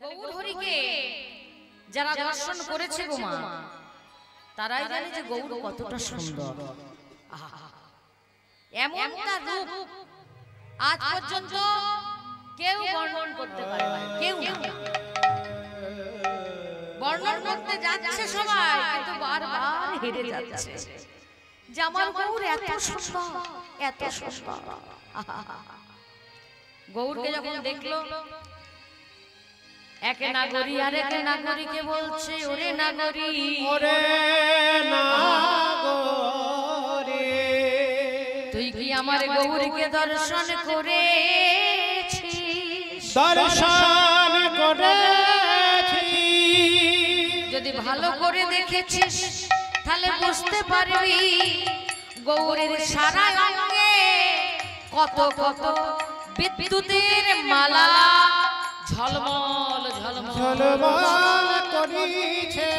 গৌর হরিকে যারা দর্শন করেছে গো মা, তারাই জানে যে গৌর কতটা সুন্দর। এমন তার রূপ আজ পর্যন্ত কেউ বর্ণন করতে পারে না, কেউ না। বর্ণন করতে যাচ্ছে সবাই, কিন্তু বারবার হেরে যাচ্ছে যে আমার গৌর এত সুন্দর, এত সুন্দর। গৌরকে যখন দেখলো, এক নাগরী আর এক নাগরীকে বলছে, ওরে নাগরী, ওরে নাগরী, তুই কি আমার গৌরীকে দর্শন করেছিস? দর্শন করেছিস, যদি ভালো করে দেখেছিস তাহলে বুঝতে পারবি গৌরের সারা অঙ্গে কত কত বিদ্যুতের মালা ঝলমল ঝলমল ঝলমল করিছে।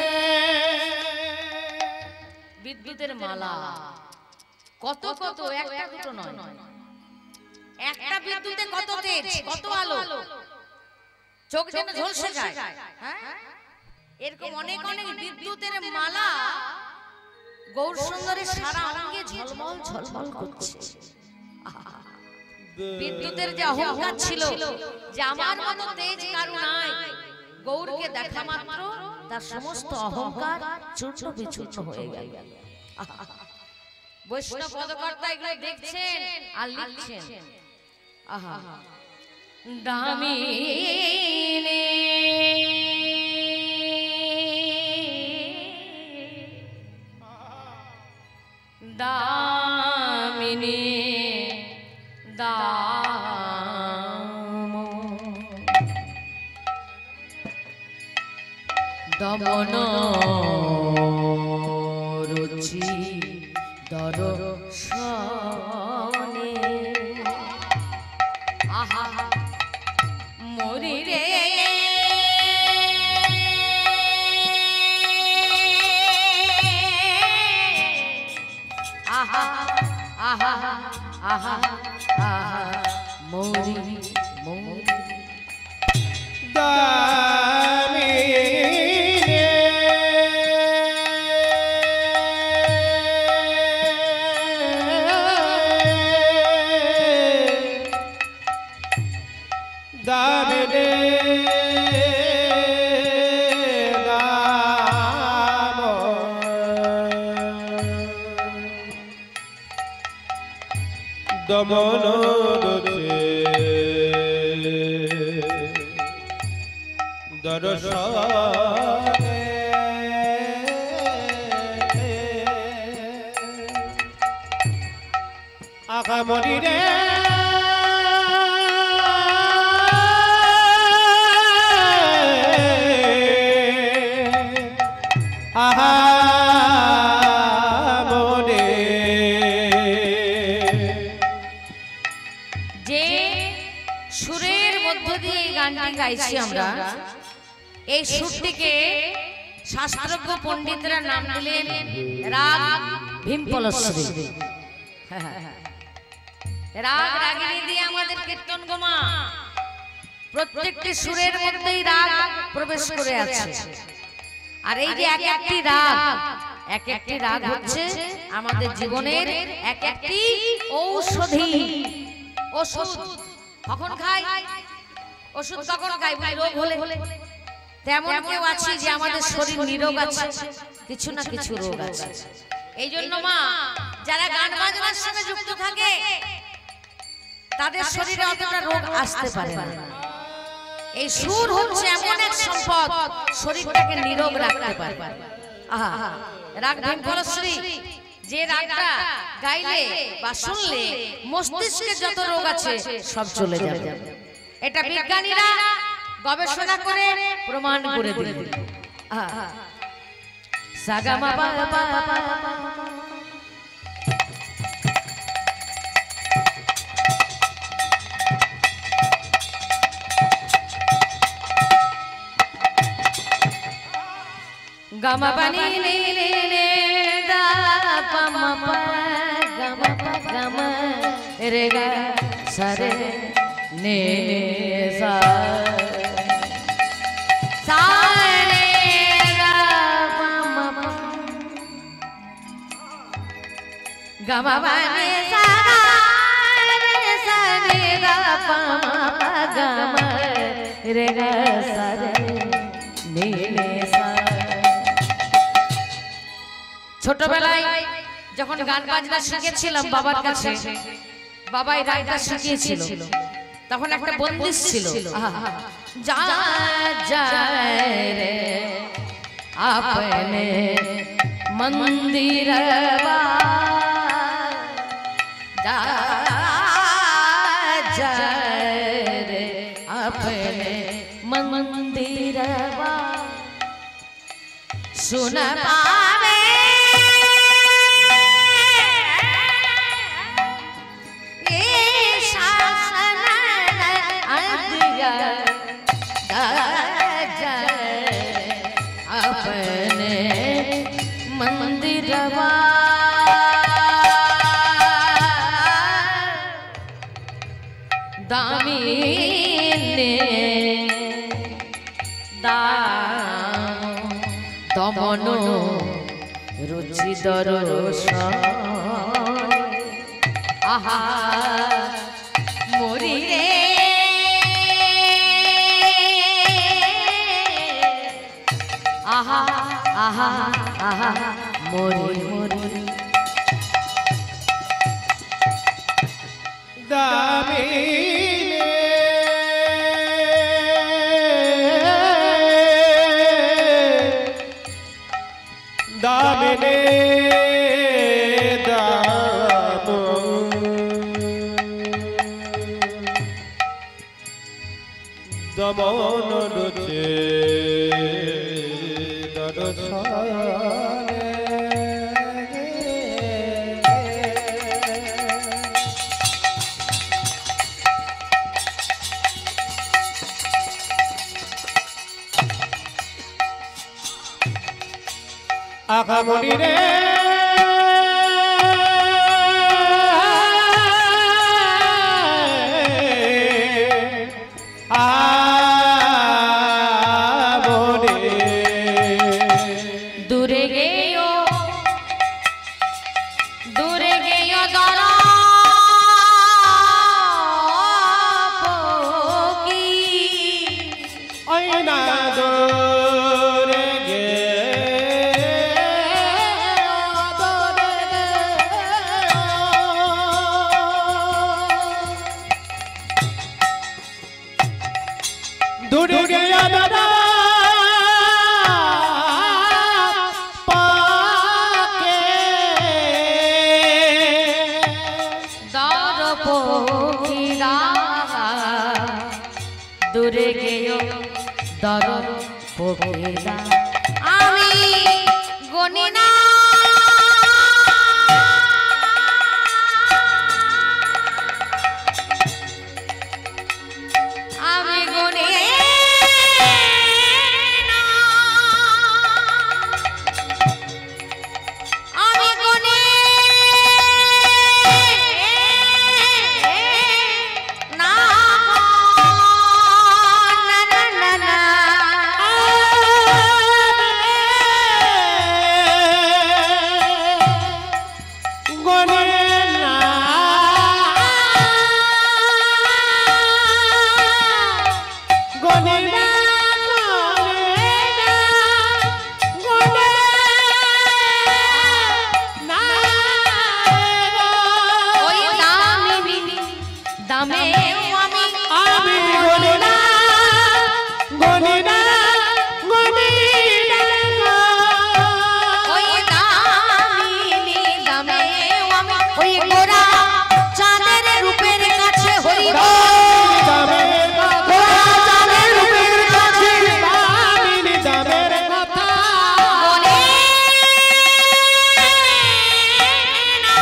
বিদ্যুতের মালা কত কত, একটা দুটো নয়, একটা বিদ্যুতে কত তেজ, কত আলো, চোখ যেন ঝলসে যায়। হ্যাঁ, এরকম অনেক অনেক বিদ্যুতের মালা গৌর সুন্দরের সারা অঙ্গে ঝলমল ঝলমল করছে। বিদ্যুতের যে অহংকার ছিল যে আমার মতো তেজ কারো নাই, গৌরকে দেখা মাত্র তার সমস্ত অহংকার চূর্ণ বিচূর্ণ হয়ে গেল। বৈষ্ণব পদকর্তা এগুলো দেখছেন আর লিখছেন, আহা দামিনী দামিনী দাম দমন রুচি দর্শনে, আহা মরি রে আহা আহা আহা আহা মরি মরি। দমন দর্শনে, আহা মরি রে আহা গাইছি আমরা, এই সুরটিকে শাস্ত্রজ্ঞ পণ্ডিতরা নাম দিলেন রাগ ভীমপলশ্রী। রাগ রাগিনী দিয়ে আমাদের কীর্তন গোমা, প্রত্যেকটি সুরের মধ্যেই রাগ প্রবেশ করে আছে। আর এই যে এক একটি রাগ, এক একটি রাগ হচ্ছে আমাদের জীবনের এক একটি ঔষধি। ওষুধ কখন খাই, ওষুধ কখন খাই, রোগ হলে। তেমন কেউ আছে যে আমাদের শরীর নিরোগ আছে, কিছু না কিছু রোগ আছে। এই জন্য মা, যারা গান বাজনার সঙ্গে যুক্ত থাকে তাদের শরীরে অতটা রোগ আসতে পারে না। এই সুর হচ্ছে এমন এক সম্পদ, শরীরটাকে নিরোগ রাখতে পারে। আহা রাগ ভীমপলশ্রী, যে রাগটা গাইলে বা শুনলে মস্তিষ্কে যত রোগ আছে সব চলে যাবে। এটা বিজ্ঞানীরা গবেষণা করে প্রমাণ করে দিলেন। সাগামা পাপা গামা পানি নে নে নে দা পা মা পা গামা পা গামা রে গা সা রে নে নে সা গামা বানে সা রে সা রে গা পা মা গামা রে গা সা রে নি রে সা। ছোটবেলায় যখন গান বাজনা শিখেছিলাম বাবার কাছে, বাবাই রাগটা শিখিয়েছিল, তখন একটা বন্দিশ ছিল, যা যায় রে আপনে মন্দিরবা, যা যায় রে আপনে মন্দিরবা, सुन पावे ये शासन अदिया अपने मंदिरवा, दामिने দমন রুচি দরস আহা মরি রে আহা আহা আহা মরি মরি দামিনে দামিনে দাম দমন রুচে দর্শনে আখামনি রে দূরে গেও দরা কি আয়না দূরে গে দূরে গিয়া দাদা পাকে দর পকিরা দূরে গেও দর পকিরা আমি গনিনা আমি গনি আমি গনি না না না না না গনে না গনে না গনে না ওই দামি দামে আমি গনে না গনে না গনে না ওই দামি দামে ওই গোরা চাঁদের রূপের কাছে হরি দামের কথা দামের রূপের কাছে দামিনী দামের কথা বলে না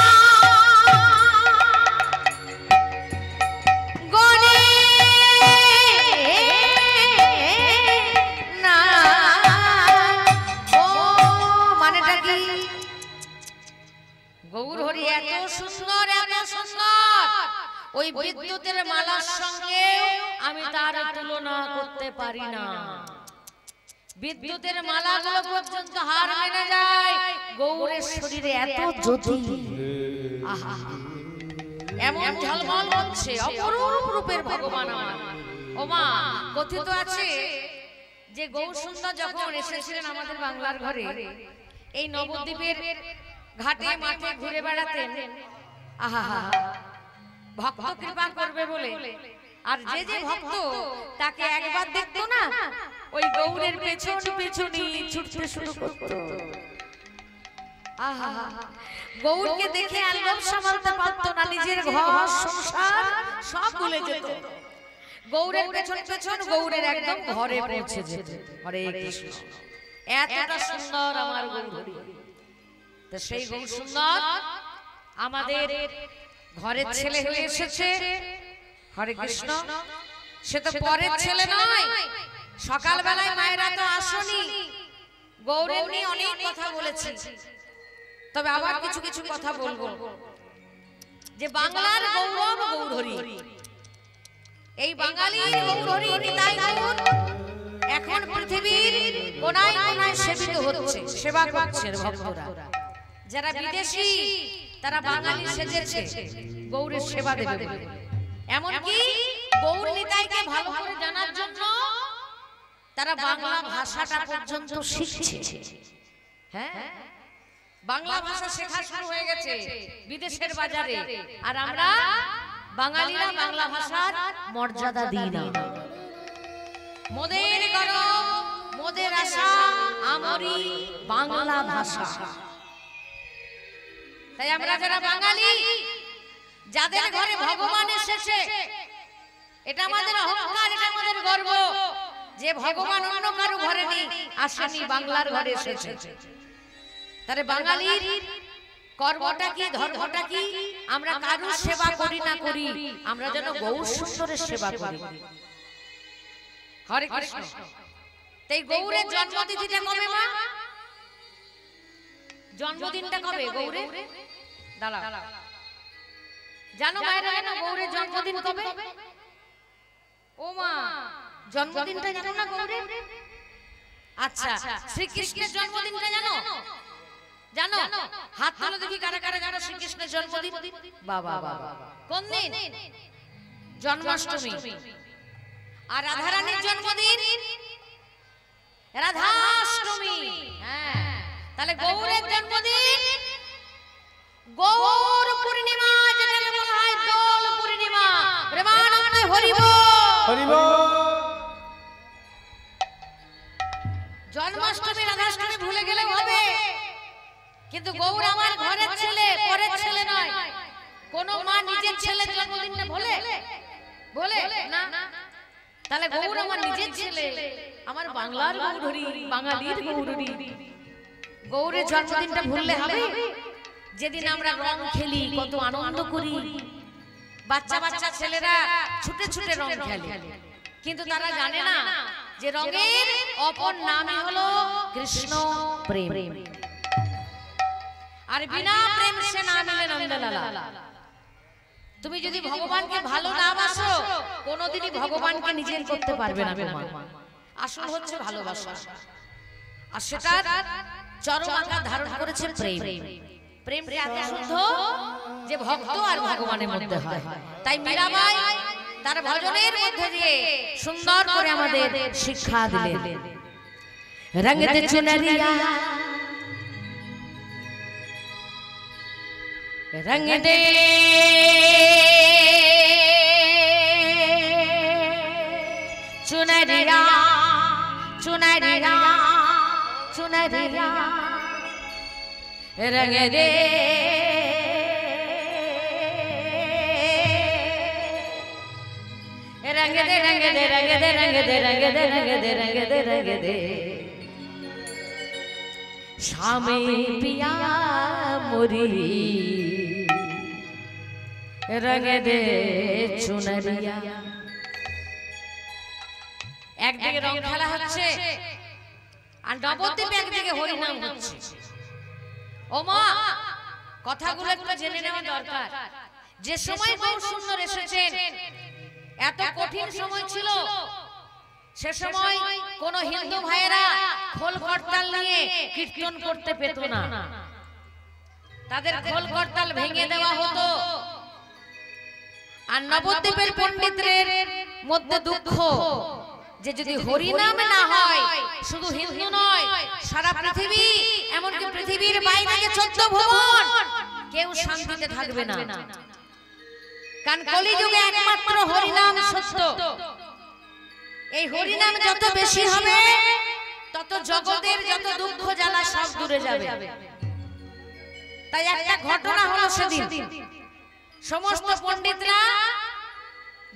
গনে না ও মানেটা কি গৌর হরি এত সুন্দর ওই বিদ্যুতের মালার সঙ্গে আমি তার তুলনা করতে পারি না। বিদ্যুতের মালাগুলো পর্যন্ত হার মেনে যায়, গৌরের শরীরে এত জ্যোতি, আহা এমন ঝলমল হচ্ছে, অপরূপ রূপের ভগবান আমার। ও মা, কথিত আছে যে গৌর সুন্দর যখন এসেছিলেন আমাদের বাংলার ঘরে, এই নবদ্বীপের ঘাটে মাঠে ঘুরে বেড়াতেন, আহা ভক্ত কৃপা করবে বলে, আর যে যে ভক্ত তাকে একবার দেখতো না, ওই গৌরের পেছন পেছনই ছুটতে শুরু করত। আহা গৌরকে দেখে আলম সামালতে পারতো না, নিজের ঘর সংসার সব ভুলে যেত। গৌরের পেছন পেছন গৌরের একদম ঘরে পৌঁছে যেত। হরে কৃষ্ণ, এতটা সুন্দর আমার গৌর। তো সেই গৌর সুন্দর আমাদের ঘরের ছেলে হয়ে এসেছে। হরে কৃষ্ণ, সে তো পরের ছেলে নয়। সকাল বেলায় মায়েরা তো আসনি, গৌরের নিয়ে অনেক কথা বলেছি, তবে আবার কিছু কিছু কথা বলবো। যে বাংলার গৌরব গৌরহরি, এই বাঙালির গৌরহরি নিতাই গৌর এখন পৃথিবীর কোনায় কোনায় সেবিত হচ্ছে, সেবা করছে ভক্তরা। যারা বিদেশি তারা বাঙালি সেজেছে গৌরের সেবা দেবে। এমনকি গৌর নিতাইকে ভালো করে জানার জন্য তারা বাংলা ভাষাটা পর্যন্ত শিখছে। হ্যাঁ, বাংলা ভাষা শেখা শুরু হয়ে গেছে বিদেশের বাজারে, আর আমরা বাঙালিরা বাংলা ভাষার মর্যাদা দিই না। মোদের গরম মোদের আশা আমরি বাংলা ভাষা। তাই আমরা যারা বাঙালি, যাদের ঘরে ভগবান এসেছে, এটা আমাদের অহংকার, এটা আমাদের গর্ব যে ভগবান অন্য কারো ঘরে নেই, আসেনি, বাংলার ঘরে এসেছে। তাহলে বাঙালির কর্মটা কি, ধর্মটা কি? আমরা কারো সেবা করি না করি, আমরা যেন গৌর সুন্দরের সেবা করি। হরে কৃষ্ণ। তাই গৌরের জন্মতিথিটা কবে মা? জন্মদিনটা কবে গৌরের? দাঁড়াও, জানো মায়েরা, জানো গৌরের জন্মদিন কবে? ও মা, জন্মদিনটা জানো না গৌরের? আচ্ছা, শ্রীকৃষ্ণের জন্মদিনটা জানো? জানো? হাত তুলে দেখি কারা কারা জানো শ্রীকৃষ্ণের জন্মদিন। বাবা বাবা, কোন দিন? জন্মাষ্টমী। আর রাধারানীর জন্মদিন রাধাষ্টমী। হ্যাঁ, তাহলে গৌরের জন্মদিন গৌর পূর্ণিমা, যেটাকে বলা হয় দোল পূর্ণিমা। প্রেমানন্দে হরি বল, হরি বল। জন্মাষ্টমী রাধাষ্টমী ভুলে গেলে হবে, কিন্তু গৌর আমার ঘরের ছেলে, পরের ছেলে নয়। কোন মা নিজের ছেলের জন্মদিনটা বলে বলে না? তাহলে গৌর আমার নিজের ছেলে, আমার বাংলার গৌরহরি, বাঙালির গৌরহরি। গৌরের জন্মদিনটা ভুললে হবে? যেদিন আমরা রং খেলি, কত আনন্দ করি, বাচ্চা বাচ্চা ছেলেরা ছুটে ছুটে রং খেলে, কিন্তু তারা জানে না যে রঙের অপর নামই হলো কৃষ্ণ প্রেম। আর বিনা প্রেম সে না মিলে নন্দলালা। তুমি যদি ভগবানকে ভালো না বাসো, কোনোদিনই ভগবানকে নিজের করতে পারবে না। আসল হচ্ছে ভালোবাসা, আর সেটা চরম আকার ধারণ করেছে প্রেম। প্রেমটা এত শুদ্ধ যে ভক্ত আর ভগবানের মধ্যে হয়। তাই মীরাবাই তার ভজনের মধ্যে দিয়ে সুন্দর করে আমাদের শিক্ষা দিলেন। রঙ দে চুনরিয়া, রঙ দে চুনরিয়া, চুনরিয়া, চুনরিয়া, रंग दे रंग दे रंग दे रंग दे रंग दे रंग दे रंग दे रंग दे रंग दे शामे पिया मोरी रंग दे चुनरिया। একদিকে রং খেলা হচ্ছে আর নবদ্বীপে একদিকে হরিনাম হচ্ছে। ও মা, কথাগুলো একটু জেনে নেওয়া দরকার। যে সময় গৌর সুন্দর এসেছেন, এত কঠিন সময় ছিল, সে সময় কোন হিন্দু ভাইয়েরা খোল করতাল নিয়ে কীর্তন করতে পেত না, তাদের খোল করতাল ভেঙে দেওয়া হতো। আর নবদ্বীপের পণ্ডিতদের মধ্যে দুঃখ যে যদি হরিনাম না হয়, শুধু হিন্দু নয় সারা পৃথিবী, এমনকি পৃথিবীর বাইরে যে 14 ভুবন, কেউ শান্তিতে থাকবে না। কারণ কলিযুগে একমাত্র হরিনাম সত্য। এই হরিনাম যত বেশি হবে তত জগতের যত দুঃখ জ্বালা সব দূরে যাবে। তাই একটা ঘটনা হলো, সেদিন সমস্ত পণ্ডিতরা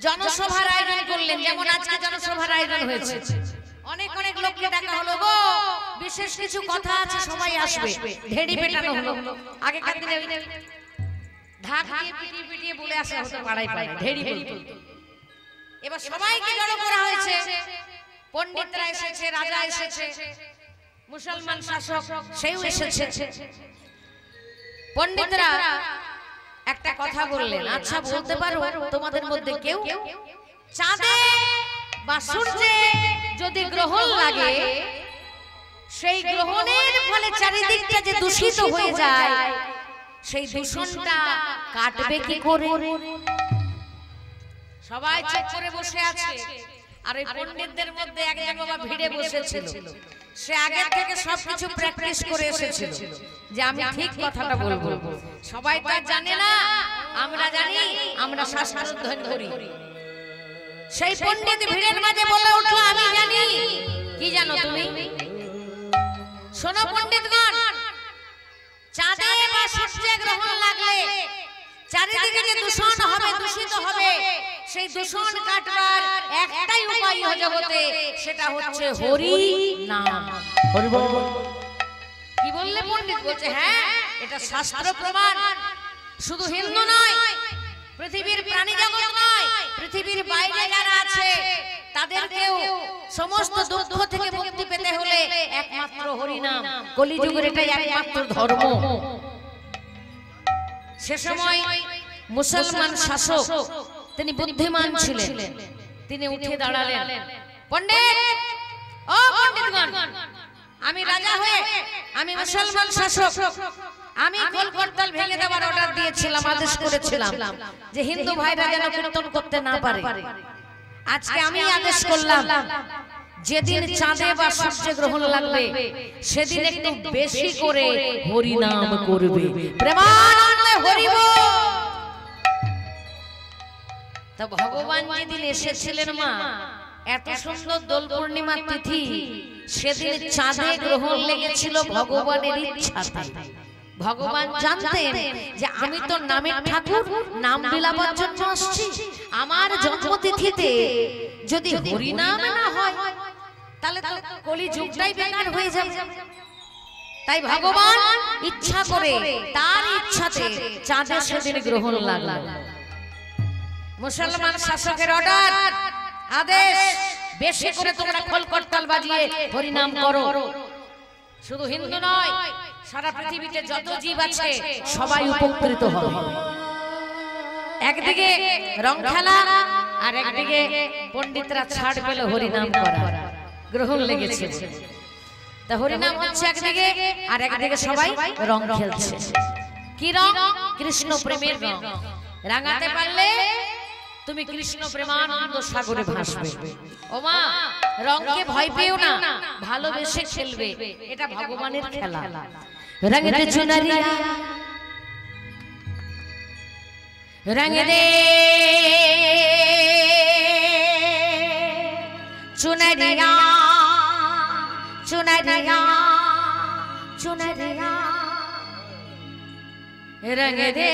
জনসভার আয়োজন করলেন, যেমন আজকে জনসভার আয়োজন হয়েছে। অনেক অনেক লোককে ডাকা হলো, গো বিশেষ কিছু কথা আছে, সবাই আসবে। ঢেড়ি পেটানো হলো। আগেকার দিনে ঢাক দিয়ে পিটিয়ে পিটিয়ে বলে আসা হতো পাড়ায় পাড়ায়, ঢেড়ি বলতো। এবার সবাইকে জড়ো করা হয়েছে, পণ্ডিতরা এসেছে, রাজা এসেছে, মুসলমান শাসক সেও এসেছে। পণ্ডিতরা একটা কথা বললেন, আচ্ছা বলতে পারো তোমাদের মধ্যে কেউ চাঁদে বা সূর্যে যদি গ্রহণ লাগে, সেই গ্রহণের ফলে চারিদিকটা যে দূষিত হয়ে যায়, সেই দূষণটা কাটবে কি করে? সবাই চুপ করে বসে আছে। আর ওই পণ্ডিতদের মধ্যে একজন বাবা ভিড়ে বসেছিল, সে আগে থেকে সবকিছু প্র্যাকটিস করে এসেছিল যে আমি ঠিক কথাটা বলবো। সবাই তো জানে না, আমরা জানি, আমরা শাস্ত্র অধ্যয়ন করি। সেই পণ্ডিত ভিড়ের মাঝে বলে উঠলো, আমি জানি। কি জানো তুমি? শোনো পণ্ডিতগণ, চাঁদে বা সূর্যে গ্রহণ লাগলে চারিদিকে যে দূষণ হবে, দূষিত হবে, সেই দূষণ কাটবার একটাই উপায় জগতে, সেটা হচ্ছে হরি নাম। হরি বল। কি বললে পণ্ডিত? বলছে হ্যাঁ, এটা শাস্ত্র প্রমাণ। শুধু হিন্দু নয়, পৃথিবীর প্রাণী জগৎ নয়, পৃথিবীর বাইরে যারা আছে তাদেরকেও সমস্ত দুঃখ থেকে মুক্তি পেতে হলে একমাত্র হরি নাম। কলিযুগের এটাই একমাত্র ধর্ম। সে সময় মুসলমান শাসক, তিনি বুদ্ধিমান ছিলেন, তিনি উঠে দাঁড়ালেন, পণ্ডিত, ও পণ্ডিতগণ, আমি রাজা হয়ে, আমি মুসলমান শাসক, আমি খোল করতাল ভেঙে দেওয়ার অর্ডার দিয়েছিলাম, আদেশ করেছিলাম যে হিন্দু ভাইরা যেন কীর্তন করতে না পারে। আজকে আমি আদেশ করলাম, যেদিন চাঁদে বা সূর্যে গ্রহণ লাগবে সেদিন একটু বেশি করে হরি নাম করবে। প্রেমানন্দে হরি বল। তা ভগবান যেদিন এসেছিলেন মা, এত সুন্দর দোল পূর্ণিমা তিথি, সেদিন চাঁদে গ্রহণ লেগেছিল ভগবানের ইচ্ছাতে। ভগবান জানতেন যে আমি তো নামের ঠাকুর, নাম বিলাবার জন্য আসছি, আমার জন্মতিথিতে যদি হরি নাম না হয় তাহলে তো কলিযুগটাই বেকার হয়ে যাবে। তাই ভগবান ইচ্ছা করে, তার ইচ্ছাতে চাঁদে সেদিন গ্রহণ লাগলো। মুসলমান শাসকের অর্ডার, আদেশ, বেশি করে তোমরা খোল করতাল বাজিয়ে হরি নাম করো। শুধু হিন্দু নয়, সারা পৃথিবীতে যত জীব আছে সবাই উপকৃত হবে। একদিকে রং খেলা, আর একদিকে পণ্ডিতরা ছাড় পেল হরি নাম করা, গ্রহণ লেগেছে। তা হরি নাম হচ্ছে একদিকে, আর একদিকে সবাই রং খেলছে। কি রং? কৃষ্ণ প্রেমের রং। রাঙাতে পারলে তুমি কৃষ্ণ প্রেমানন্দ সাগরে ভাসবে। ও মা, রংকে ভয় পেও না, ভালোবেসে খেলবে, এটা ভগবানের খেলা। রঙ দে চুনরিয়া, রঙ দে চুনরিয়া, চুনরিয়া, চুনরিয়া, রঙ দে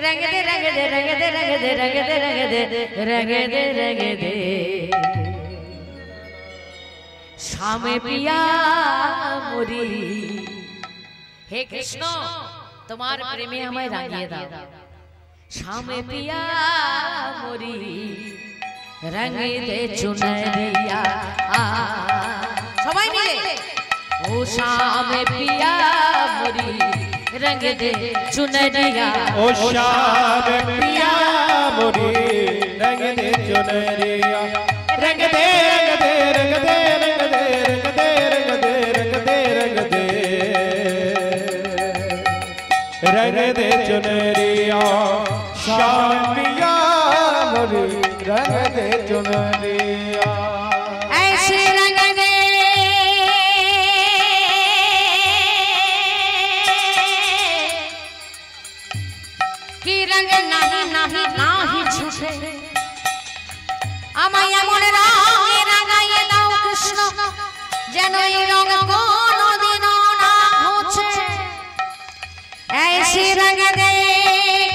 रंग दे, रंग दे, रंग दे, रंग दे, रंग दे, रंग दे, रंग दे, रंग दे, श्याम पिया मोरी। हे कृष्ण, तुम्हारे प्रेमे हमें रांगिए दाओ। श्याम पिया मोरी, रंग दे चुनरिया। সবাই মিলে, ও শ্যাম পিয়া মোরি, रंग दे चुनरिया ओ श्याम पिया मोरी रंग दे चुनरिया रंग दे रंग दे रंग दे रंग दे रंग दे रंग दे रंग दे रंग दे रंग दे चुनरिया श्याम पिया मोरी रंग दे चुनरिया ऐसे रंग दे कि रंग नहीं नहीं नहीं छूटे আমায় এমন রঙে রাঙাইয়ে দাও কৃষ্ণ যেন এই রঙ কোনোদিনও না মুছে ऐसे रंग दे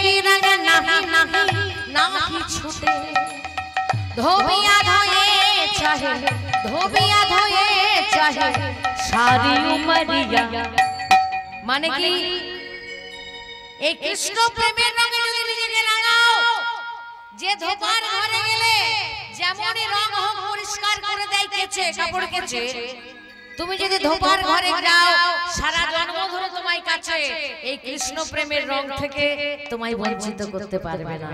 कि रंग नहीं नहीं नहीं छूटे धोबिया धोए चाहे धोबिया धोए चाहे सारी उमरिया माने कि এই কৃষ্ণ প্রেমের রঙে যদি নিজেকে রাঙাও যে ধোপার ঘরে গেলে যেমনই রং হোক পরিষ্কার করে দেয় কেচে কাপড় কেচে তুমি যদি ধোপার ঘরে যাও সারা জন্ম ধরে তোমায় কাছে এই কৃষ্ণ প্রেমের রং থেকে তোমায় বঞ্চিত করতে পারবে না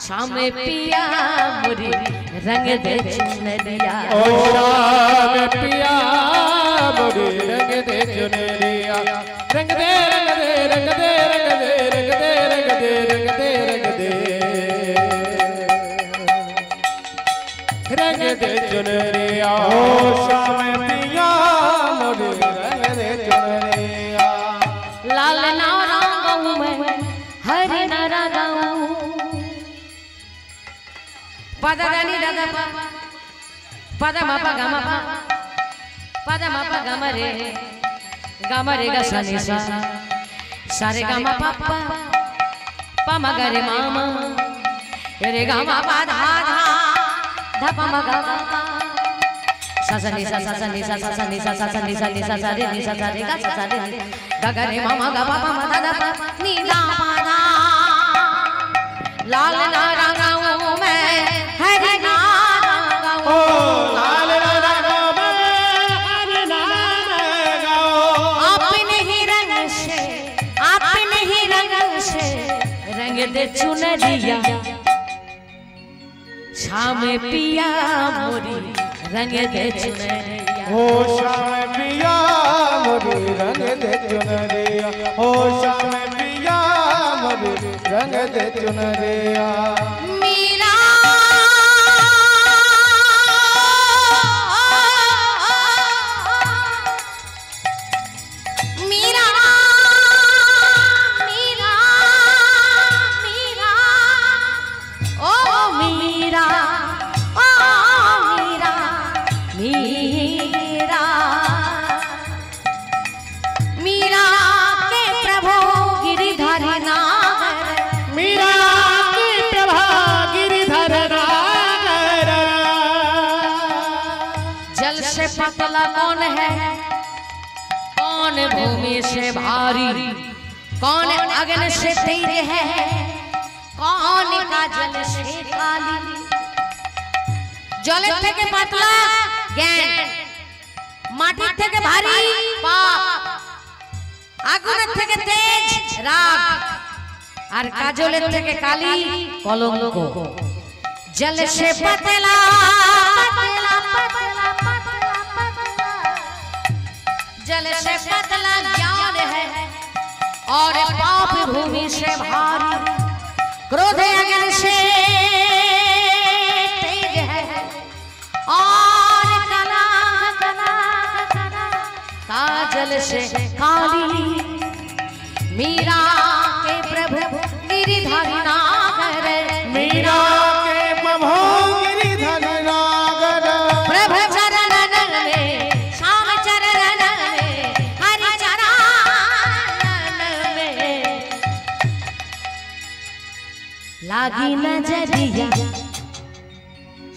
शामे पिया मोरी रंग दे चुनरिया ओ श्याम पिया मोरी रंग दे चुनरिया रंग दे रंग दे रंग दे रंग दे रंग दे रंग दे रंग दे रंग दे रंग दे चुनरिया ओ श्याम पिया मोरी रंग दे चुनरिया लाल ना रंगाऊं मैं हरि ना रंगाऊं pada dani dada pa pada mapa gama pa pada mapa gama re ga sa ni sa sare gama papa pa ma ga re mama re gama pa dha dha pa ma ga sa sa ni sa sa sa ni sa sa sa ni sa sa sa ni sa ni sa sa re ni sa sa re ga ga re mama ga pa pa ma da pa ni da pa da लाल ना रंगाऊं मैं हरि ना रंगाऊं ओ लाल ना रंगाऊं मैं हरि ना रंगाऊं अपने ही रंग से रंग दे चुनरिया शाम पिया मोरी रंग दे चुनरिया ओ श्याम पिया मोरी रंग दे चुनरिया ओ श्याम पिया मोरी रंग दे चुनरिया मीरा मीरा मीरा मीरा ओ मीरा ओ मीरा मीरा मीरा के प्रभु गिरिधारी नागर मीरा की प्रभा गिरिधर नागर जल से पतला कौन है कौन भूमि से भारी कौन अगन से तेज है कौन का जल से काली जल থেকে পাতলা জ্ঞান মাটির থেকে ভারী পাপ আগুনের থেকে তেজ রাগ আর কাজলের থেকে কালি কলঙ্ক জল সে পতলা পতলা পতলা पतला जल से पतला ज्ञान है और पाप भूमि से भारी क्रोध अगन से तेज है और कला काजल से काली मीरा के प्रभु गिरिधारी नागर मीरा के प्रभु गिरिधर नागर प्रभु चरण में श्याम चरण में हरि चरण में लागी नजरिया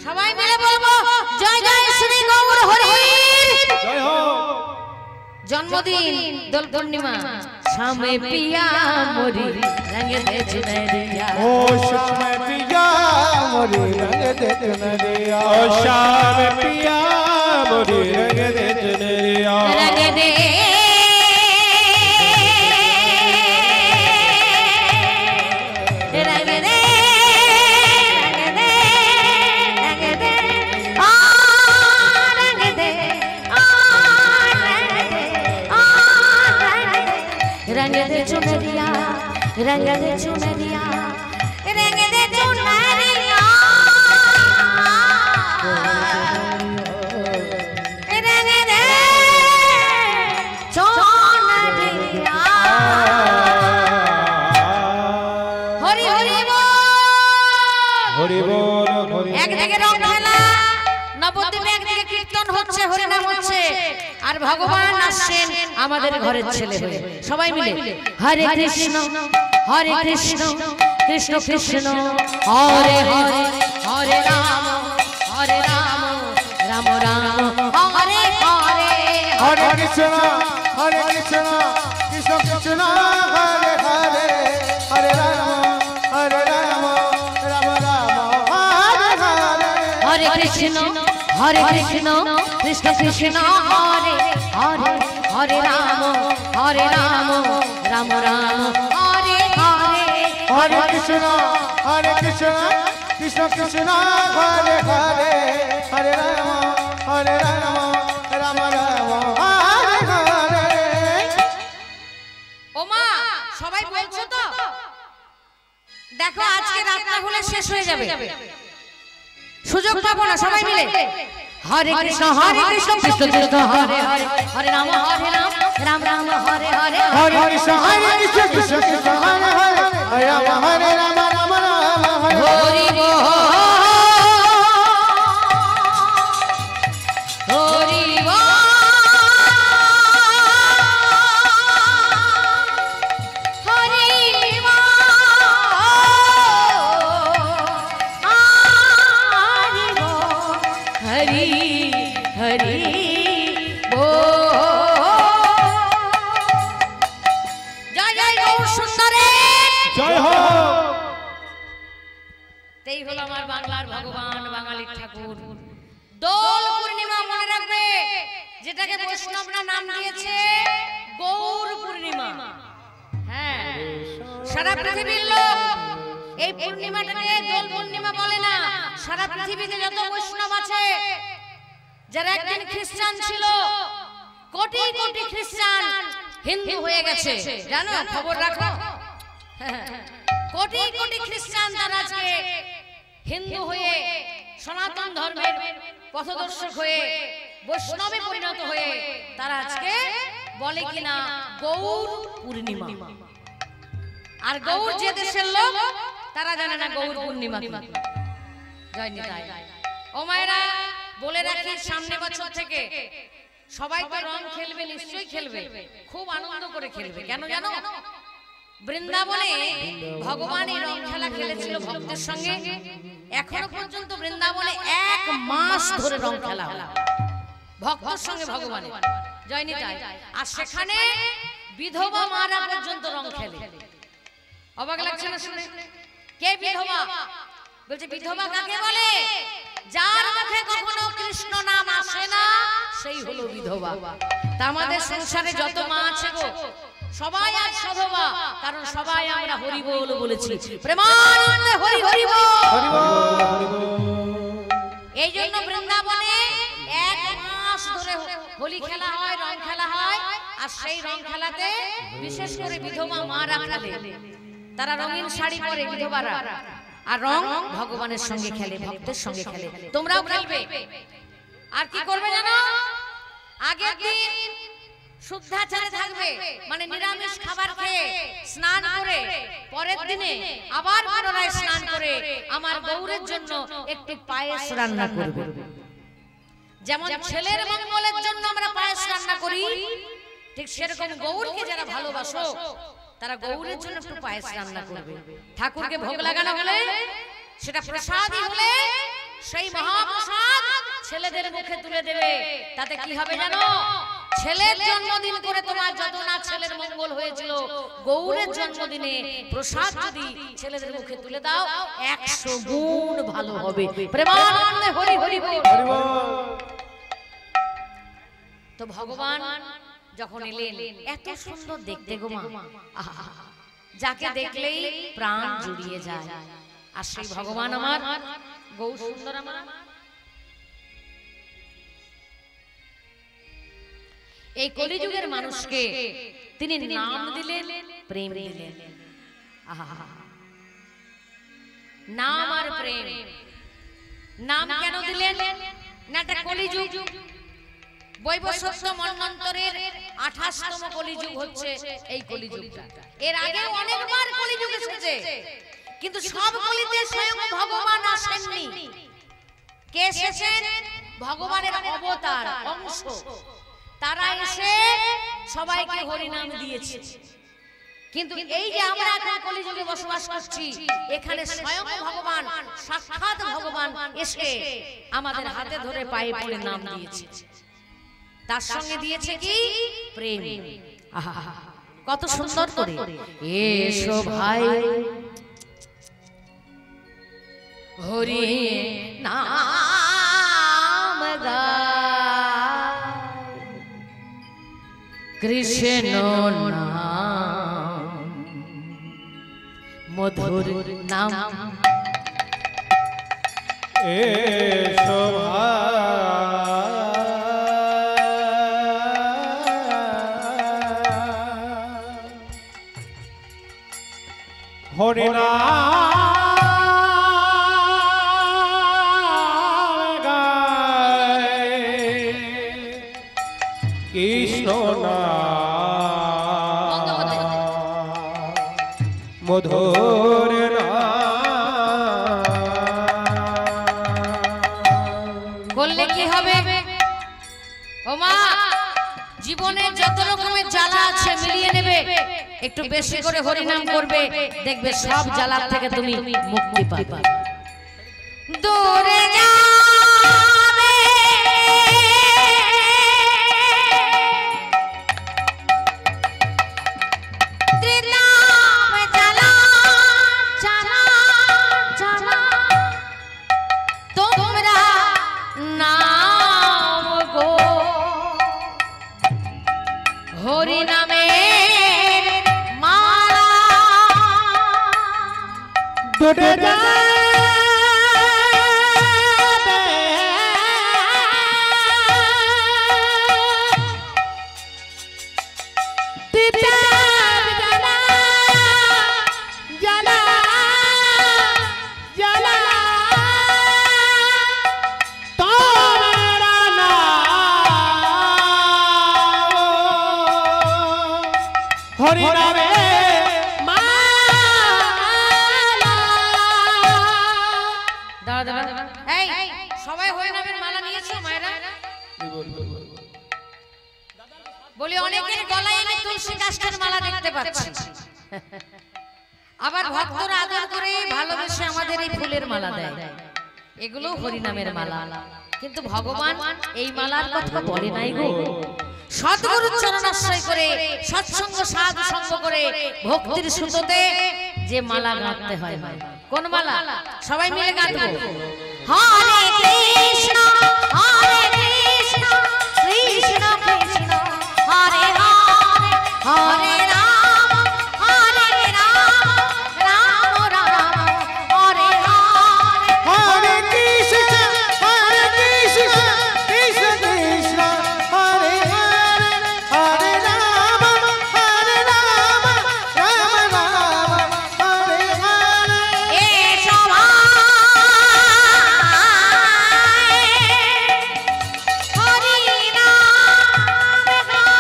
সবাই মিলে বলবো জয় জয় শ্রী গৌর হরির जय हो জন্মদিন দোল পূর্ণিমা শামে পিয়া মোরি রঙ দে চুনরিয়া ओ श्याम पिया मोरी रंग दे चुनरिया ओ श्याम पिया मोरी रंग दे चुनरिया रंग दे रंग दे चुनरिया रंग दे चुनरिया रंग दे चुनरिया हरि हरि बोल একদিকে রং খেলা নবদ্বীপে একদিকে কীর্তন হচ্ছে হরিনাম হচ্ছে আর ভগবান আসছেন আমাদের ঘরের ছেলে হয়ে সবাই মিলে হরে কৃষ্ণ কৃষ্ণ কৃষ্ণ হরে হরে হরে রাম রাম রাম হরে হরে हरे कृष्ण कृष्ण कृष्ण हरे हरे हरे राम राम राम हरे हरे हरे कृष्ण कृष्ण कृष्ण हरे हरे हरे राम राम राम हरे हरे हरे कृष्ण कृष्ण कृष्ण हरे हरे हरे राम राम राम हरे हरे ওমা সবাই বলছো তো দেখো আজকে রাতটা হলে শেষ হয়ে যাবে সুযোগ পাবো না সবাই মিলে হরে কৃষ্ণ কৃষ্ণ কৃষ্ণ হরে হরে হরে রাম রাম রাম হরে হরে हरे कृष्ण कृष्ण कृष्ण हरे हरे हरे राम राम राम हरे हरि बोल हरि बोल हरि हरि जय जय गौर सुंदरे जय हो तेई हलो आमार बांगलार भगवान बांगाली ठाकुर দোল পূর্ণিমা মনে রাখবে যেটাকে বৈষ্ণবরা নাম দিয়েছে গৌর পূর্ণিমা হ্যাঁ সারা পৃথিবীর লোক এই পূর্ণিমাটাকে দোল পূর্ণিমা বলে না সারা পৃথিবীতে যত বৈষ্ণব আছে যারা একদিন খ্রিস্টান ছিল কোটি কোটি খ্রিস্টান হিন্দু হয়ে গেছে জানো খবর রাখো কোটি কোটি খ্রিস্টান তারা আজকে হিন্দু হয়ে সনাতন ধর্মের পথদর্শক হয়ে বৈষ্ণবে পরিণত হয়ে তারা আজকে বলে কিনা গৌর পূর্ণিমা আর গৌর যে দেশের লোক তারা জানে না গৌর পূর্ণিমা কি জয় নিতাই ও মায়েরা বলে রাখি সামনে বছর থেকে সবাই তো রং খেলবে নিশ্চয়ই খেলবে খুব আনন্দ করে খেলবে কেন জানো বৃন্দাবনে ভগবান এই রং খেলা খেলেছিল ভক্তের সঙ্গে এখনো পর্যন্ত বৃন্দাবনে 1 মাস ধরে রং খেলা হয় ভক্তের সঙ্গে ভগবানের জয় নিতাই আর সেখানে বিধবা মারা পর্যন্ত রং খেলে অবাক লাগছে না শুনে কে বিধবা বলছে বিধবা কাকে বলে যার মুখে কখনো কৃষ্ণ নাম আসে না সেই হলো বিধবা তা আমাদের সংসারে যত মা আছে গো সবাই আজ সধবা কারণ সবাই আমরা হরি বল বলেছি প্রেমানন্দে হরি হরি বল এইজন্য বৃন্দাবনে 1 মাস ধরে হোলি খেলা হয় রং খেলা হয় আর সেই রং খেলাতে বিশেষ করে বিধবা মারা খেলে তারা রঙিন শাড়ি পরে বিধবারা আর রং ভগবানের সঙ্গে খেলে ভক্তের সঙ্গে খেলে তোমরাও খেলবে আর কি করবে জানো আগের দিন শুদ্ধাচারে থাকবে মানে নিরামিষ খাবার খেয়ে স্নান করে পরের দিনে আবার পুনরায় স্নান করে আমার গৌরের জন্য একটু পায়েস রান্না করবে যেমন ছেলের মঙ্গলের জন্য আমরা পায়েস রান্না করি ঠিক সেরকম গৌরকে যারা ভালোবাসো তারা গৌরের জন্য একটু পায়েস রান্না করবে ঠাকুরকে ভোগ লাগানো হলে সেটা প্রসাদই হলে সেই মহাপ্রসাদ ছেলেদের মুখে তুলে দেবে তাতে কি হবে জানো ছেলের জন্মদিন করে তোমার যত না ছেলের মঙ্গল হয়েছিল গৌরের জন্মদিনে প্রসাদ যদি ছেলেদের মুখে তুলে দাও 100 গুণ ভালো হবে প্রেমানন্দে হরি হরি বল তো ভগবান যখন এলেন এত সুন্দর দেখতে গো মা যাকে দেখলেই প্রাণ জুড়িয়ে যায় আর সেই ভগবান আমার গৌর সুন্দর আমার এই কলিযুগের মানুষকে তিনি নাম দিলেন প্রেম দিলেন নাম আর প্রেম। নাম কেন দিলেন না? এটা কলিযুগ, বৈবস্বত মন্বন্তরের 28তম কলিযুগ হচ্ছে এই কলিযুগটা। এর আগে অনেকবার কলিযুগ এসেছে, কিন্তু সব কলিতে স্বয়ং ভগবান আসেননি। কে এসেছেন? ভগবানের অবতার অংশ, তারা এসে সবাইকে হরিনাম দিয়েছে। কিন্তু এই যে আমরা এখন কলিযুগে বসবাস করছি, এখানে স্বয়ং ভগবান, সাক্ষাৎ ভগবান এসে আমাদের হাতে ধরে পায়ে পড়ে নাম দিয়েছে। তার সঙ্গে দিয়েছে কি? প্রেম। কত সুন্দর করে, এসো ভাই হরি নাম গায়, কৃষ্ণ নাম মধুর নাম। এসো হরি নাম গায়, কৃষ্ণ নাম মধুর করলে কি হবে? ও মা, জীবনে যত রকমের জ্বালা আছে মিলিয়ে নেবে, একটু বেশি করে হরিনাম করবে, দেখবে সব জ্বালার থেকে তুমি মুক্তি পাবে। দূরে যাবে ত্রিনাম জ্বালা, জ্বালা জ্বালা, তোমরা নাম গো হরি নামের মালা, দুটে যাবে তিতার জ্বালা, জ্বালা জ্বালা, তোমরা নাম হরি নামে এই সবাই হরি নামের মালা নিয়েছো মায়েরা? বলি অনেকের গলায় আমি তুলসী গাছের মালা দেখতে পাচ্ছি, আবার ভক্তরা আদর করে ভালোবেসে আমাদের এই ফুলের মালা দেয়, এগুলো হরি নামের মালা। কিন্তু ভগবান এই মালার কথা বলে নাই গো। সদ্গুরুর চরণাশ্রয় করে, সৎসঙ্গ সাধু সঙ্গ করে, ভক্তির সুতোতে যে মালা গাঁথতে হয়। কোন মালা? সবাই মিলে গাঁথবো। হরে কৃষ্ণ হরে কৃষ্ণ, কৃষ্ণ কৃষ্ণ হরে হরে, হরে রাম হরে রাম, রাম রাম হরে হরে, হরে কৃষ্ণ কৃষ্ণ কৃষ্ণ হরে হরে, হরে রাম রাম রাম হরে হরে। এসো ভাই হরি নাম গায়,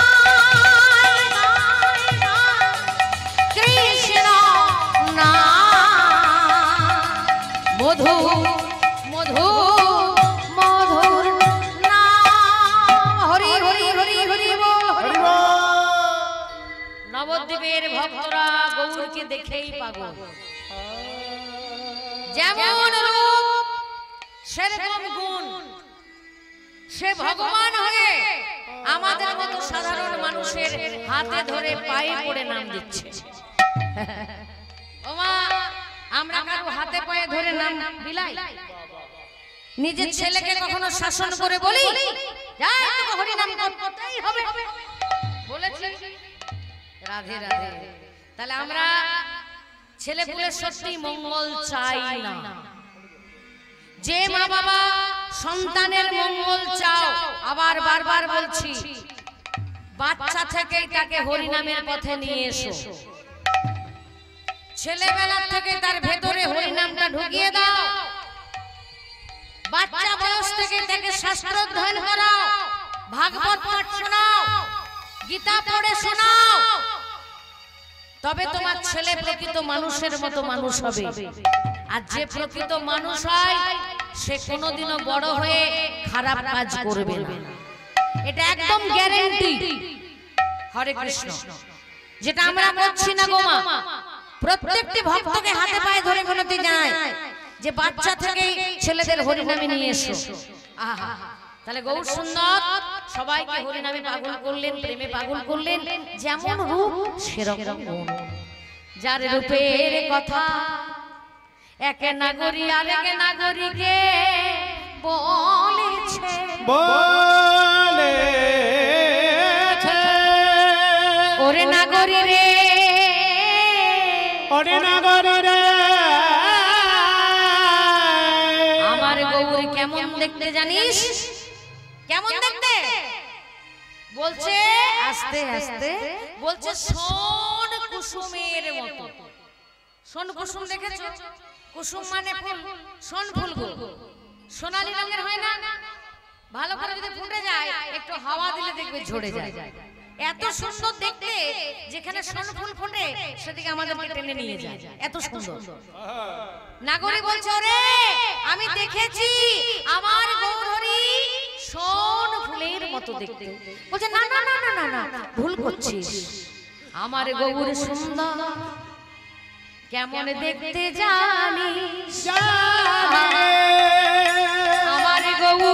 কৃষ্ণ নাম মধু মধু মধুর নাম। হরি হরি হরি হরি বল, হরি বল। নবদ্বীপের ভক্তরা গৌরকে দেখেই পাগল। যেমন রূপ সেরকম গুণ, সে ভগবান হয়ে আমাদের মতো সাধারণ মানুষের হাতে ধরে পায়ে পড়ে নাম দিচ্ছে। ওমা, আমরা কারো হাতে পায়ে ধরে নাম বিলাই? নিজের ছেলেকে কখনো শাসন করে বলি যাই তোকে হরি নাম করতেই হবে বলেছি? রাধে রাধে। তাহলে আমরা ছেলে পুলের সত্যি মঙ্গল চাই না। যে মা বাবা সন্তানের মঙ্গল চাও, আবার বারবার বলছি, বাচ্চা থেকেই তাকে হরি নামের পথে নিয়ে এসো। ছেলেবেলা থেকে তার ভেতরে হরিনামটা ঢুকিয়ে দাও। বাচ্চা বয়স থেকে তাকে শাস্ত্র অধ্যয়ন করাও, ভাগবত পাঠ শোনাও, গীতা পড়ে শোনাও, তবে তোমার ছেলে প্রকৃত মানুষের মতো মানুষ হবে। আর যে প্রকৃত মানুষ হয় সে কোনোদিনও বড় হয়ে খারাপ কাজ করবে না, এটা একদম গ্যারান্টি। হরে কৃষ্ণ। যেটা আমরা করছি না গো মা, প্রত্যেকটি ভক্তকে হাতে পায়ে ধরে বলতে যায় যে বাচ্চা থেকেই ছেলেদের হরিনামে নিয়ে এসো। আহা, তাহলে গৌর সুন্দর সবাইকে হরিনামে পাগল করলেন, প্রেমে পাগল করলেন। যেমন রূপ সেরকম গুণ। যার রূপের কথা একে নাগরী আরেক নাগরীকে বলেছে, ওরে নাগরী রে, ওরে নাগরী রে, আমার গৌরী কেমন দেখতে জানিস? কেমন দেখতে? বলছে আস্তে আস্তে, বলছে সোন কুসুমের মতো। সোন কুসুম দেখেছো? কুসুম মানে ফুল, সোন ফুল গো, সোনালী রঙের হয় না? ভালো করে যদি ফুটে যায় একটু হাওয়া দিলে দেখবে ঝরে যায়। এত সুন্দর দেখতে, যেখানে সোন ফুল ফোটে সেদিকে আমাদেরকে টেনে নিয়ে যায়, এত সুন্দর। নাগরী বলছে ওরে আমি দেখেছি আমার গৌরহরি সোন ফুলের মতো দেখতে। বলছে না না না না না না, ভুল করছিস, আমার গৌর সুন্দর কেমন দেখতে জানিস? আমার গৌর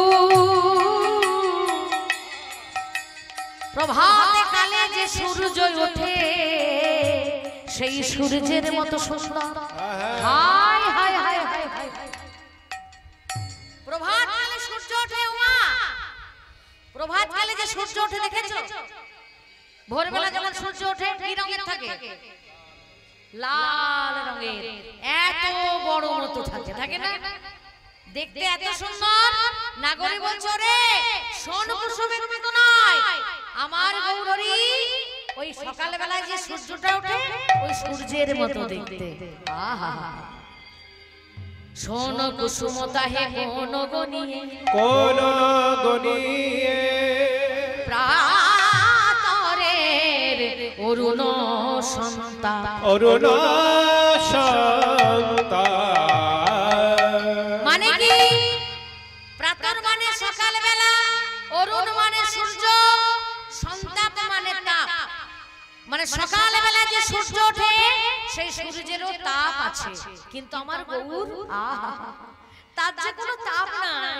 প্রভাতে কালে যে সূর্য ওঠে সেই সূর্যের মতো সুন্দর। হায় হায় হায় হায় হায়, প্রভাত কালে সূর্য ওঠে। ওমা, প্রভাত কালে যে সূর্য ওঠে দেখেছো? ভোরবেলা যখন সূর্য ওঠে কি রঙের থাকে? লাল রঙের, এত বড় মতো থাকে, থাকে না? দেখতে এত সুন্দর। নাগরী বলছো রে সোন কুসুমের মতো নয়, আমার গৌরহরি ওই সকাল বেলায় যে সূর্যটা ওঠে ওই সূর্যের মতো দেখতে। আহা, সোন কুসুমতা হে কোন গনিয়ে, কোন গনিয়ে প্রাতরের অরুণ সন্তান, অরুণ সন্তান। মানে কি? প্রাতর মানে সকাল বেলা, অরুণ মানে সূর্য, সন্তাপ মানে তাপ। মানে সকাল বেলা যে সূর্য ওঠে সেই সূর্যেরও তাপ আছে, কিন্তু আমার গৌর আহা, তার যে কোনো তাপ নাই,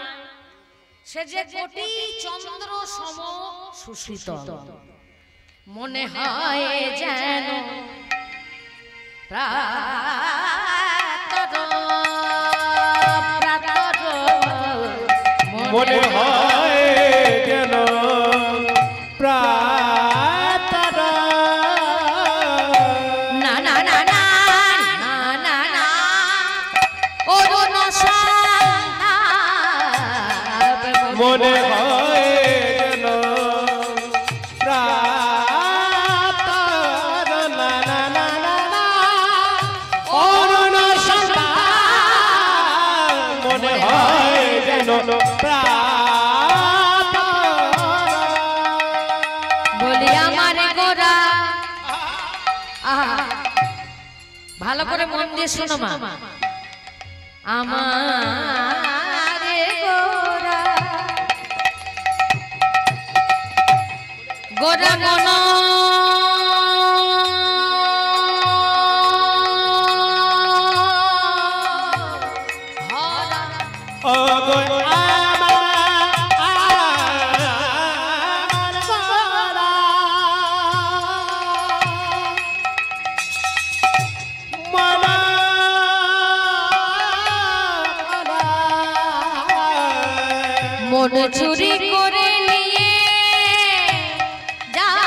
সে যে কোটি চন্দ্র সম সুশীতল। মনে হয় যেন মনে হয় যেন প্রাতরা। না না না না না না না, অরুণ সন্তাপ। মনে হয় যেন প্রাতর। না না না না না, অরুণ সন্তান। মনে হয় যেন বলি আমার গোরা। আহা, ভালো করে মন দিয়ে শোনো মা, আমার গোরা গোরা মন হরা। ও গো মন চুরি করে নিয়ে যায়,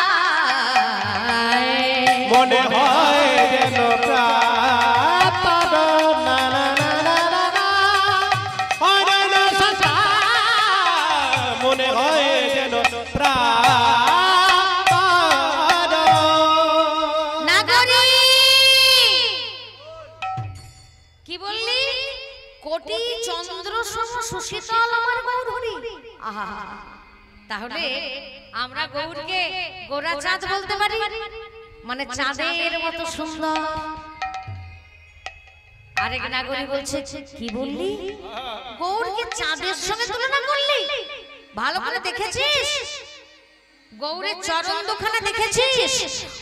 মনে হয় যেন প্রাতর। না না না না না না, অরুণ সন্তান। মনে হয় যেন প্রাতর। নাগরী কোটি চন্দ্র সম সুশীতল আমার গৌর হরি। আহা, তাহলে আমরা গৌরকে গোরা চাঁদ বলতে পারি, মানে চাঁদের মতো সুন্দর। আরেক নাগরী বলছে, কি বললি? গৌরকে চাঁদের সঙ্গে তুলনা করলি? ভালো করে দেখেছিস? গৌরের চরণ দুখানা দেখেছিস?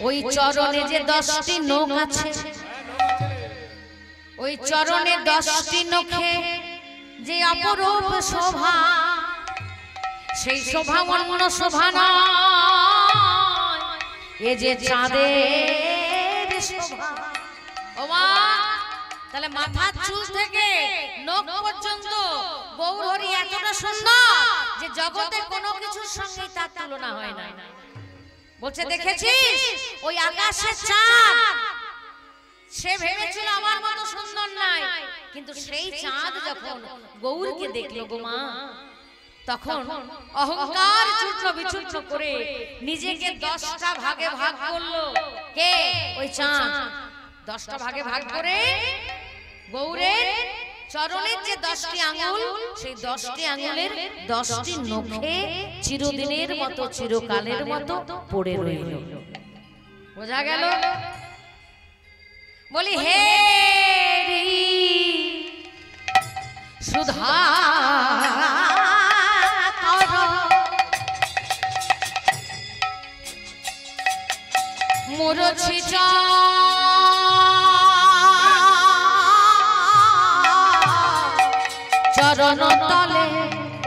ওই চরণে যে 10টি নখ আছে, ওই চরণে 10টি নখে যে অপরূপ শোভা, সেই শোভা অন্য শোভা নয়, এ যে চাঁদের শোভা। ও মা, তাহলে মাথার চুল থেকে নখ পর্যন্ত গৌর হরি এতটা সুন্দর যে জগতে কোনো কিছুর সঙ্গে তার তুলনা হয় না। বলছে দেখেছিস ওই আকাশের চাঁদ, সে ভেবেছিল আমার মতো সুন্দর নাই, কিন্তু সেই চাঁদ যখন গৌরকে দেখলো গো মা, তখন অহংকার চূর্ণ বিচূর্ণ করে নিজেকে 10টা ভাগে ভাগ করলো। কে? ওই চাঁদ। 10টা ভাগে ভাগ করে গৌরের চরণের যে 10টি আঙ্গুল, সেই 10টি আঙ্গুলের 10টি নখে চিরদিনের মতো চিরকালের মতো পড়ে রইল। বোঝা গেল? বলি হে সুধা মুরছি চরণ তলে।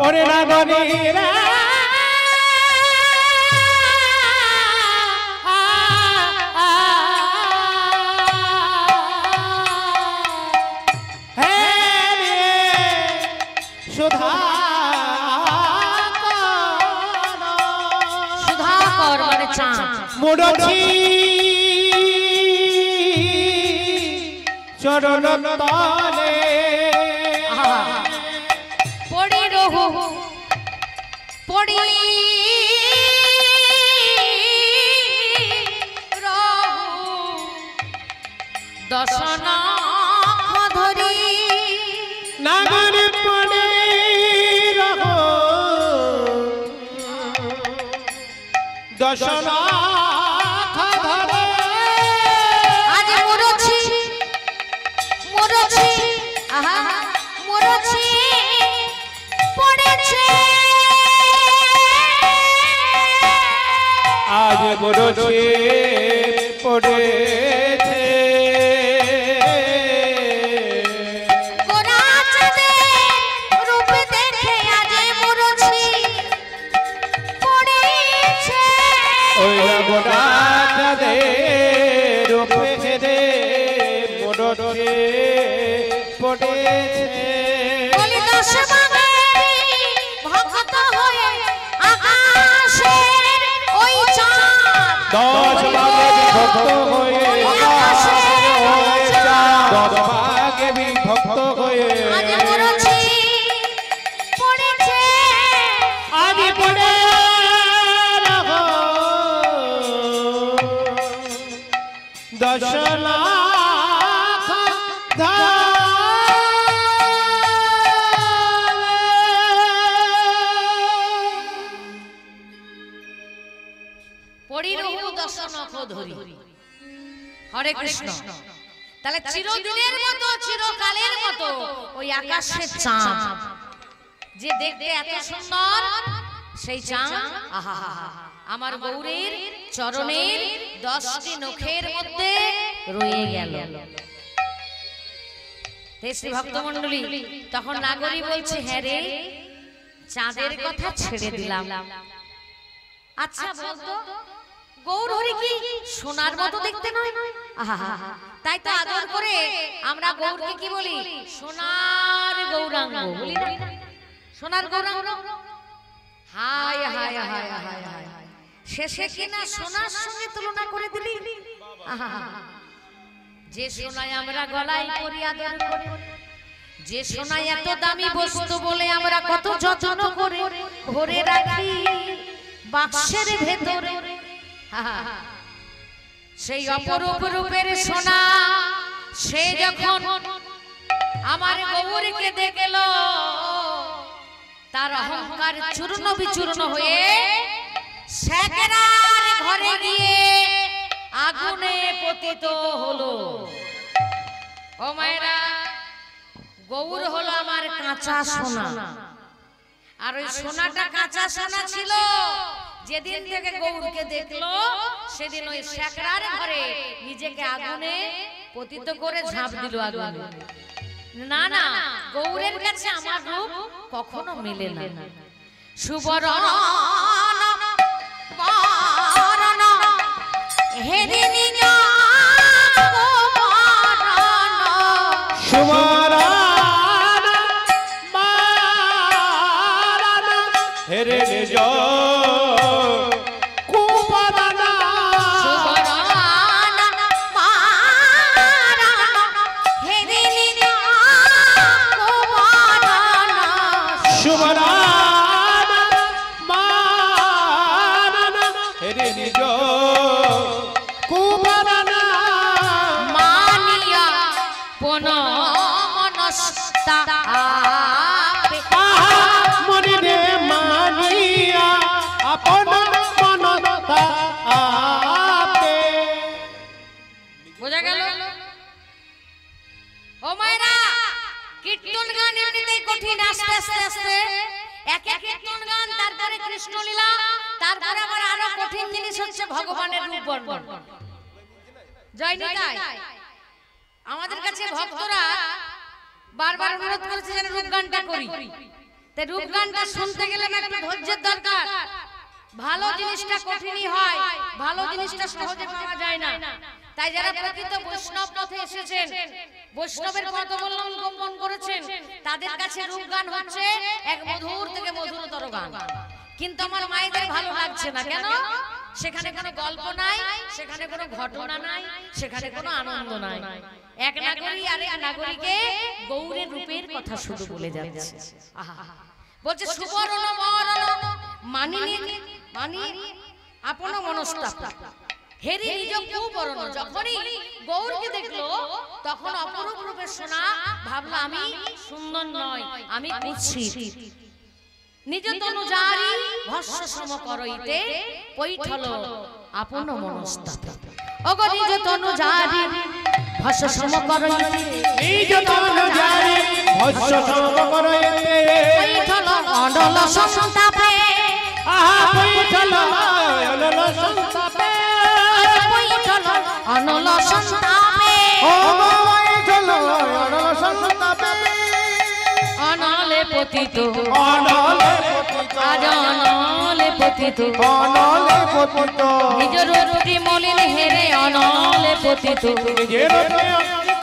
ওরে নাগরী রে, সুধাকর মানে চাঁদ। মুরছি চরণ তলে, পড়ি রহু পড়ি রহু দশনা ধরি। নাগর পড়ে রহ দশনা ধরে। আজ মুরছি মুরছি আহা মুরছি পড়েছে, আজ মুরছি পড়েছে। গোরা চাঁদের রূপ দেখে আজ মুরছি পড়েছে। ওই গোরা চাঁদের রূপে রে মুরছি পড়েছে। বলি 10 ভাগের ভক্ত হয়ে আকাশের ওই চাঁদ, 10 ভাগে বিভক্ত হয়ে আকাশের ওই চাঁদ, 10 ভাগে বিভক্ত হয়ে আজ মুরছি পড়েছে। আজ পড়ে রহ দশনা পড়ি রহু দশ নখ ধরি। হরে কৃষ্ণ। তাহলে চিরদিনের মতো চিরকালের মতো ওই আকাশের চাঁদ যে দেখতে এত সুন্দর, সেই চাঁদ আহা আমার গৌরের চরণের 10টি নখের মধ্যে রয়ে গেল। শ্রী ভক্তমণ্ডলী, তখন নাগরী বলছে, হ্যাঁ রে, চাঁদের কথা ছেড়ে দিলাম। আচ্ছা বলতো, গৌর হরি কি সোনার মতো দেখতে নয়? তাই তো আদর করে আমরা গৌরকে কি বলি? সোনার গৌরাঙ্গ বলি না? সোনার গৌরাঙ্গ। হায় হায় হায় হায় হায়, শেষে কিনা সোনার সঙ্গে তুলনা করে দিলি। যে সোনায় আমরা গলায় পরি আদর করে, যে সোনায় এত দামি বস্তু বলে আমরা কত যত্ন করে ভরে রাখি বাক্সের ভেতরে, সেই অপরূপ রূপের সোনা সে যখন আমার গৌরকে দেখলো তার অহংকার চূর্ণ বিচূর্ণ হয়ে শেখরার ঘরে গিয়ে আগুনে পতিত হলো। ও মায়েরা, গৌর হলো আমার কাঁচা সোনা, আর ওই সোনাটা কাঁচা সোনা ছিল। যেদিন থেকে গৌরকে দেখলো সেদিন ওই শেখরার ঘরে নিজেকে আগুনে পতিত করে ঝাঁপ দিল আগুনে। না না, গৌরের কাছে আমার রূপ কখনো মেলে না। সুবরণ বরণ হেরি নিজ সুবরণ বরণ হেরি নিজ ভগবানের রূপ বর্ণন। জয়নি তাই আমাদের কাছে ভক্তরা বারবার অনুরোধ করেছে যেন রূপ গানটা করি। তাই রূপ গানটা শুনতে গেলে একটু ধৈর্যের দরকার। ভালো জিনিসটা কঠিনই হয়, ভালো জিনিসটা সহজে পাওয়া যায় না। তাই যারা প্রকৃত বৈষ্ণব পথে এসেছেন, বৈষ্ণবের পথ অবলম্বন করেছেন, তাদের কাছে রূপ গান হচ্ছে এক মধুর থেকে মধুরতর গান। কিন্তু আমার মায়েদের ভালো লাগছে না কেন? সেখানে কোনো গল্প নাই, সেখানে কোনো ঘটনা নাই, সেখানে কোনো আনন্দ নাই। এক নাগরী আর এক নাগরীকে গৌরের রূপের কথা শুধু বলে যাচ্ছে। বলছে সুবরণ বরণ মানিনি মানি আপন মনস্তাপ হেরি নিজ কুবরণ। যখনই গৌরকে দেখলো তখন অপরূপ রূপে সোনা ভাবলো আমি সুন্দর নয়, আমি কুৎসিত। নিজ তনু জারি ভস্ম সম করইতে পৈঠল আপন মনস্তাপ। ওগো নিজ তনু জারি ভস্ম সম করইতে, নিজ তনু জারি ভস্ম সম করইতে পৈঠল অনল সন্তাপে। আহা পৈঠল অনল সন্তাপে, পৈঠল অনল সন্তাপে, ও পৈঠল অনল সন্তাপে। অনলে পতিত অনলে পতিত, আজ অনলে পতিত, অনলে পতিত। নিজের রূপটি মলিন হেরে অনলে পতিত। নিজের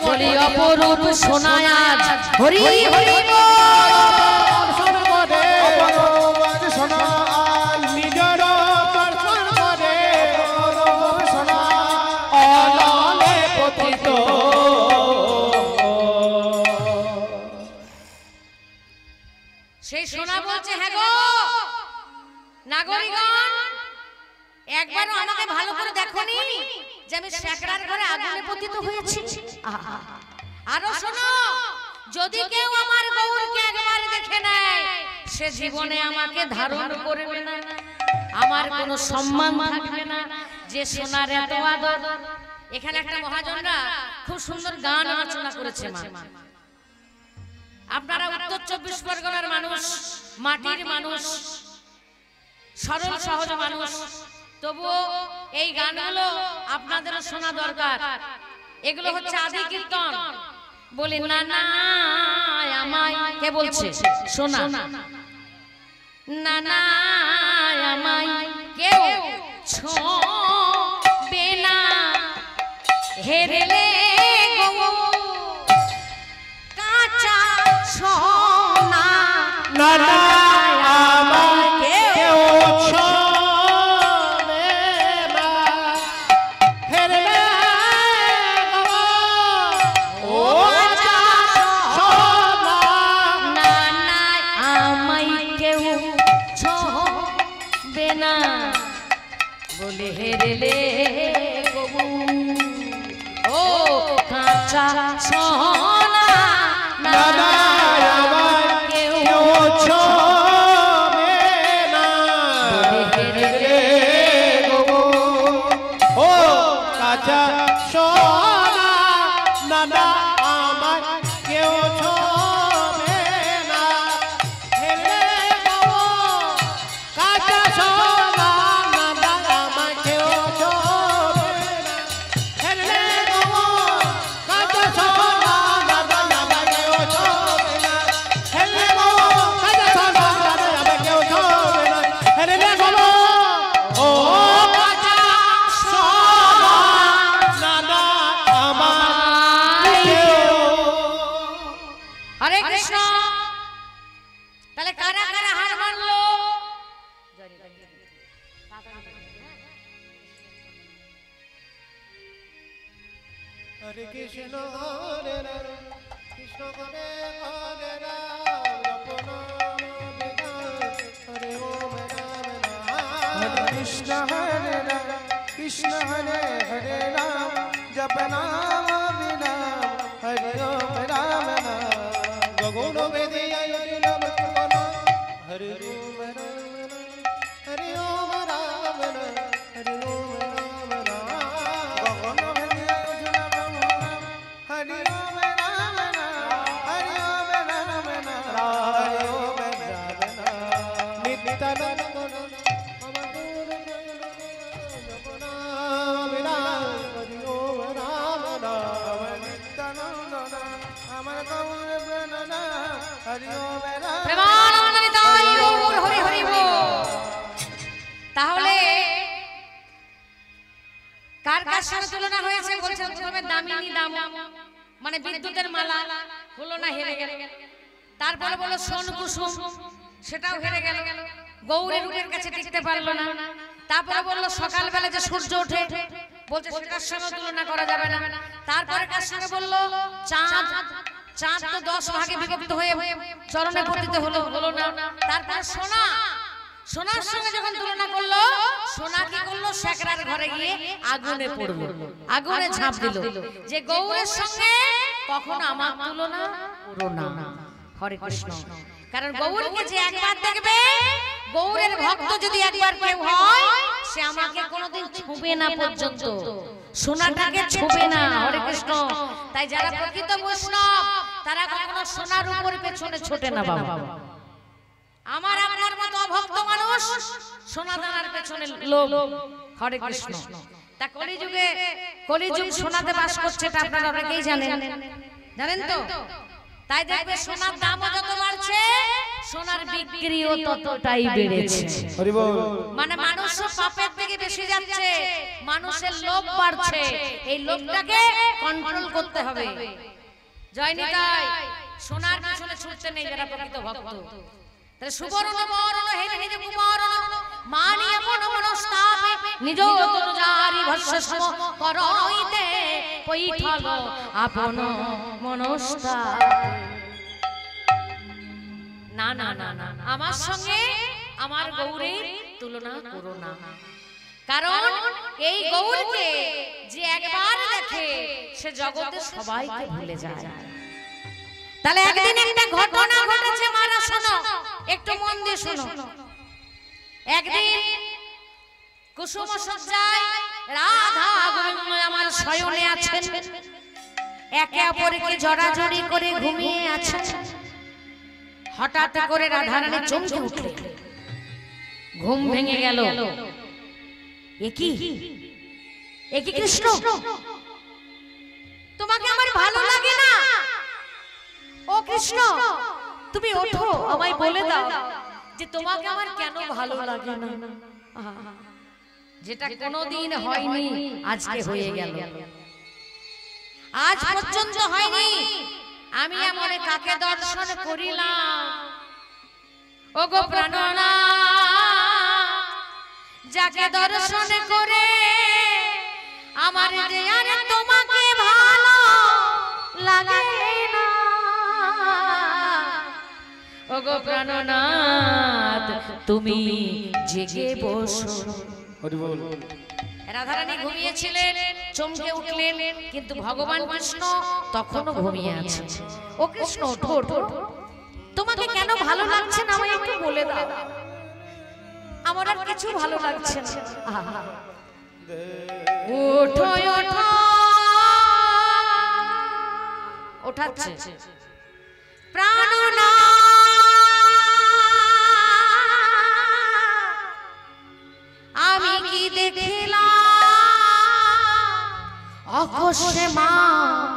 বলি অপরূপ সোনায় আজ হরি হরি দর্শন করে, অপরূপ সোনা আজ নিজের দর্শন করে, অপরূপ সোনা অনলে পতিত। সেই সোনা বলছে, হ্যাঁ গো নাগরিকগণ, একবারও আমাকে ভালো করে দেখোনি যে আমি শেখরার ঘরে আগুনে পতিত হয়েছি? আরো শোনো, যদি কেউ আমার গৌরকে একবার দেখে নেয় সে জীবনে আমাকে ধারণ করবে না, আমার কোনো সম্মান থাকবে না। যে সোনার এত আদর। এখানে একটা মহাজনরা খুব সুন্দর গান রচনা করেছে। মা, আপনারা উত্তর 24 পরগনার মানুষ, মাটির মানুষ, সরল সহজ মানুষ, তবুও এই গানগুলো আপনাদেরও শোনা দরকার। এগুলো হচ্ছে আদি কীর্তন। বলি না না আমায়, কে বলছে? শোনা না না আমায় কেউ ছোঁবে না, হেরলে গো কাঁচা সোনা। না না আমাকে কেউ ছোঁবে না, হেরলে গো ও কাঁচা সোনা। না না আমায় কেউ ছোঁবে না, বলে হেরলে গো ও কাঁচা সোনা। না তাহলে কারা কারা হার মানলো? হরে কৃষ্ণ হরে রাম কৃষ্ণ হরে হরে রাম হরে ওম রাম নাম হরে কৃষ্ণ হরে রাম কৃষ্ণ হরে হরে রাম জপ নাম বিনাম হরে ওম রাম নাম গগন বেদে আয়োজন মত হরে ওম রাম নাম হরে ওম রাম নাম হরে ওম রাম নাম গগন বেদে আয়োজন হরে ওম রাম নাম হরে ওম রাম নাম হরে ওম রাম নাম নিত্যানন্দ তাহলে কার কার সাথে তুলনা হয়েছে? বলছেন প্রথমে দামিনী দাম মানে বিদ্যুতের মালা হলো না, হেরে গেল। তারপরে বলো সোন কুসুম, সেটাও হেরে গেল, গৌরী রূপের কাছে টিকতে পারলো না। তারপরে বললো সকালবেলা যে সূর্য ওঠে, বলছে সেটার সঙ্গে তুলনা করা যাবে না। তারপরে কার সঙ্গে বললো চাঁদ, চাঁদ তো 10 ভাগে বিভক্ত হয়ে চরণে পতিত হলো, হলো না। তারপরে সোনা, সোনার সঙ্গে যখন তুলনা করলো, সোনা কি করলো? শেখরার ঘরে গিয়ে আগুনে পড়লো, আগুনে ঝাঁপ দিল, যে গৌরের সঙ্গে কখনো আমার তুলনা করো না। হরে কৃষ্ণ। কারণ গৌরকে যে একবার দেখবে, গৌরের ভক্ত যদি একবার কেউ হয়, সে আমাকে কোনোদিন ছুবে না, পর্যন্ত সোনাটাকে ছুবে না। হরে কৃষ্ণ। তাই যারা প্রকৃত বৈষ্ণব তারা কখনো সোনার উপর পেছনে ছোটে না বাবা। আমার আপনার মতো অভক্ত মানুষ সোনা দানার পেছনে লোভ। হরে কৃষ্ণ। তা কলিযুগে, কলিযুগ সোনাতে বাস করছে, এটা আপনারা অনেকেই জানেন, জানেন তো? তাই দেখবে সোনার দামও যত বাড়ছে, সোনার বিক্রিও ততটাই বেড়েছে। হরি বল। মানে মানুষ পাপের দিকে বেশি যাচ্ছে, মানুষের লোভ বাড়ছে। এই লোভটাকে কন্ট্রোল করতে হবে। জয় নিতাই। সোনার পিছনে ছুটতে নেই যারা প্রকৃত ভক্ত। তাহলে সুবর্ণ বরণ হেরে নিজ কুমারণ মানিয়ে মন মনস্তাপে নিজ তনুজারি ভস্য সম করইতে পৈঠল আপন মনস্তাপে। না না না না, আমার সঙ্গে আমার গৌরীর তুলনা করো না। কারণ এই গৌরকে যে একবার দেখে, সে জগতে সবাইকে ভুলে যায়। তাহলে একদিন একটা ঘটনা ঘটেছে, মারা শোনো, একটু মন দিয়ে শোনো। একদিন কুসুম সজ্জায় রাধা গোবিন্দ আমার শয়নে আছেন, একে অপরকে জড়াজড়ি করে ঘুমিয়ে আছেন। হঠাৎ করে রাধারানী চমকে উঠলেন, ঘুম ভেঙে গেল। একই একই কৃষ্ণ, তোমাকে আমার ভালো লাগে না? ও কৃষ্ণ, তুমি ওঠো, আমায় বলে দাও যে তোমাকে আমার কেন ভালো লাগে না। যেটা কোনোদিন হয়নি, আজকে হয়ে গেল। আজ পর্যন্ত হয়নি। আমি এমন কাকে দর্শন করিলাম, ও গো প্রাণনা, যাকে দর্শন করে আমার যে আর তোমাকে ভালো লাগে না। ও গো প্রাণনাথ, তুমি জেগে বসো। হরি বল। রাধারানী ঘুমিয়েছিলেন, চমকে উঠলেন, কিন্তু ভগবান কৃষ্ণ তখনও ঘুমিয়ে আছে। ও কৃষ্ণ, ওঠো ওঠো, তোমাকে কেন ভালো লাগছে না আমায় একটু বলে দাও। আমার আর কিছু ভালো লাগছে না। ওঠো ওঠো, ওঠাচ্ছে প্রাণনা, আমি কি দেখিলাম অকস্মাৎ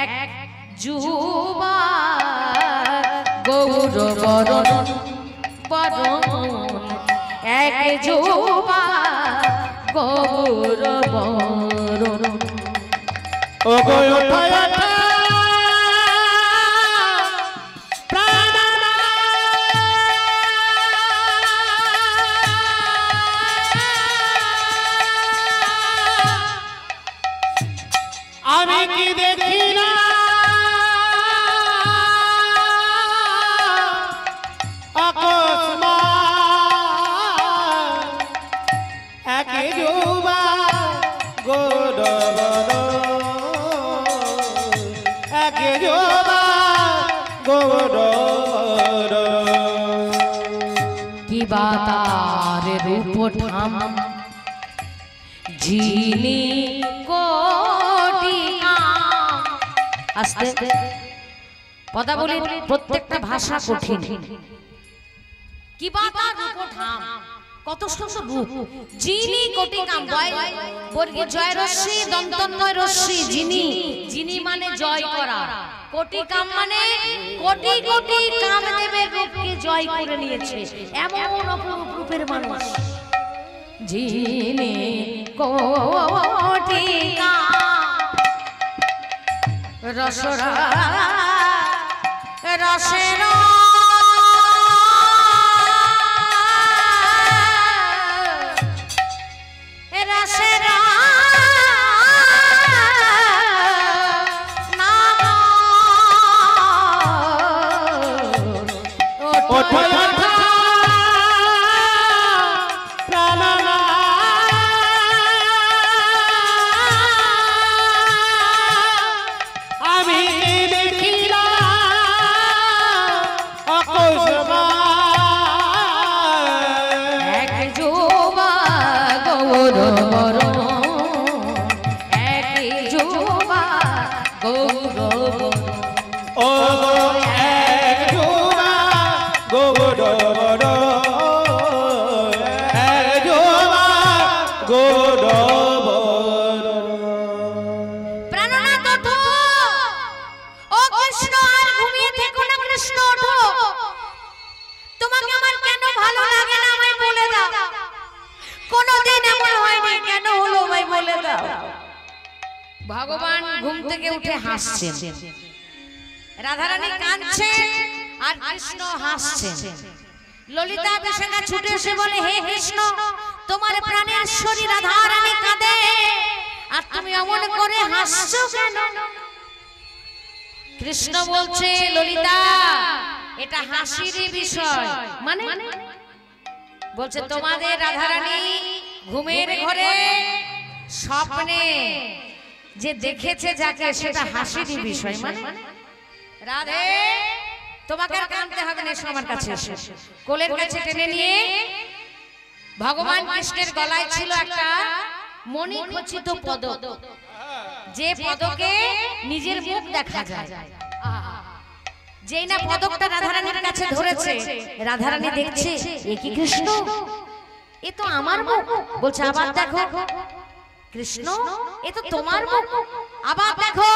এক যুবা গৌর বরণ বরণ, এক যুবা গৌর বরণ। ও গো ওঠা ওঠা প্রাণনা, গৌর কি বাতার রূপ ধাম যিনি কোটি আস্তে কথা বলি প্রত্যেকটা ভাষা কঠিন কি বাতার রূপ ধাম কত সুন্দর রূপ যিনি কোটি কাম বর্গে জয় রশ্মি দন্তন্বয় রশ্মি যিনি যিনি মানে জয় করা কোটি কাম মানে কোটি কোটি কামদেবের রূপকে জয় করে নিয়েছে এমন অপরূপ রূপের মানুষ যিনি কোটি কাম রসরা রসেরা ভগবান ঘুম থেকে উঠে হাসছেন রাধারানী কাঁদছেন আর কৃষ্ণ হাসছেন ললিতা বিশাখা ছুটে এসে বলে হে কৃষ্ণ তোমার প্রাণের ঈশ্বরী রাধারানী কাঁদে আর তুমি অমন করে হাসছো কেন কৃষ্ণ বলছে ললিতা এটা হাসির বিষয় মানে বলছে তোমাদের রাধারানী ঘুমের ঘরে স্বপ্নে যে দেখেছে যাকে সেটা হাসিরই বিষয় মানে রাধে তোমাকে আর কাঁদতে হবে না আমার কাছে এসে কোলের কাছে টেনে নিয়ে ভগবান কৃষ্ণের গলায় ছিল একটা মণি খচিত পদক যে পদকে নিজের মুখ দেখা যায় যেই না পদকটা রাধারানীর কাছে ধরেছে রাধারানী দেখছে এ কি কৃষ্ণ এ তো আমার মুখ বলছে আবার দেখো কৃষ্ণ এ তো তোমার মুখ আবার দেখো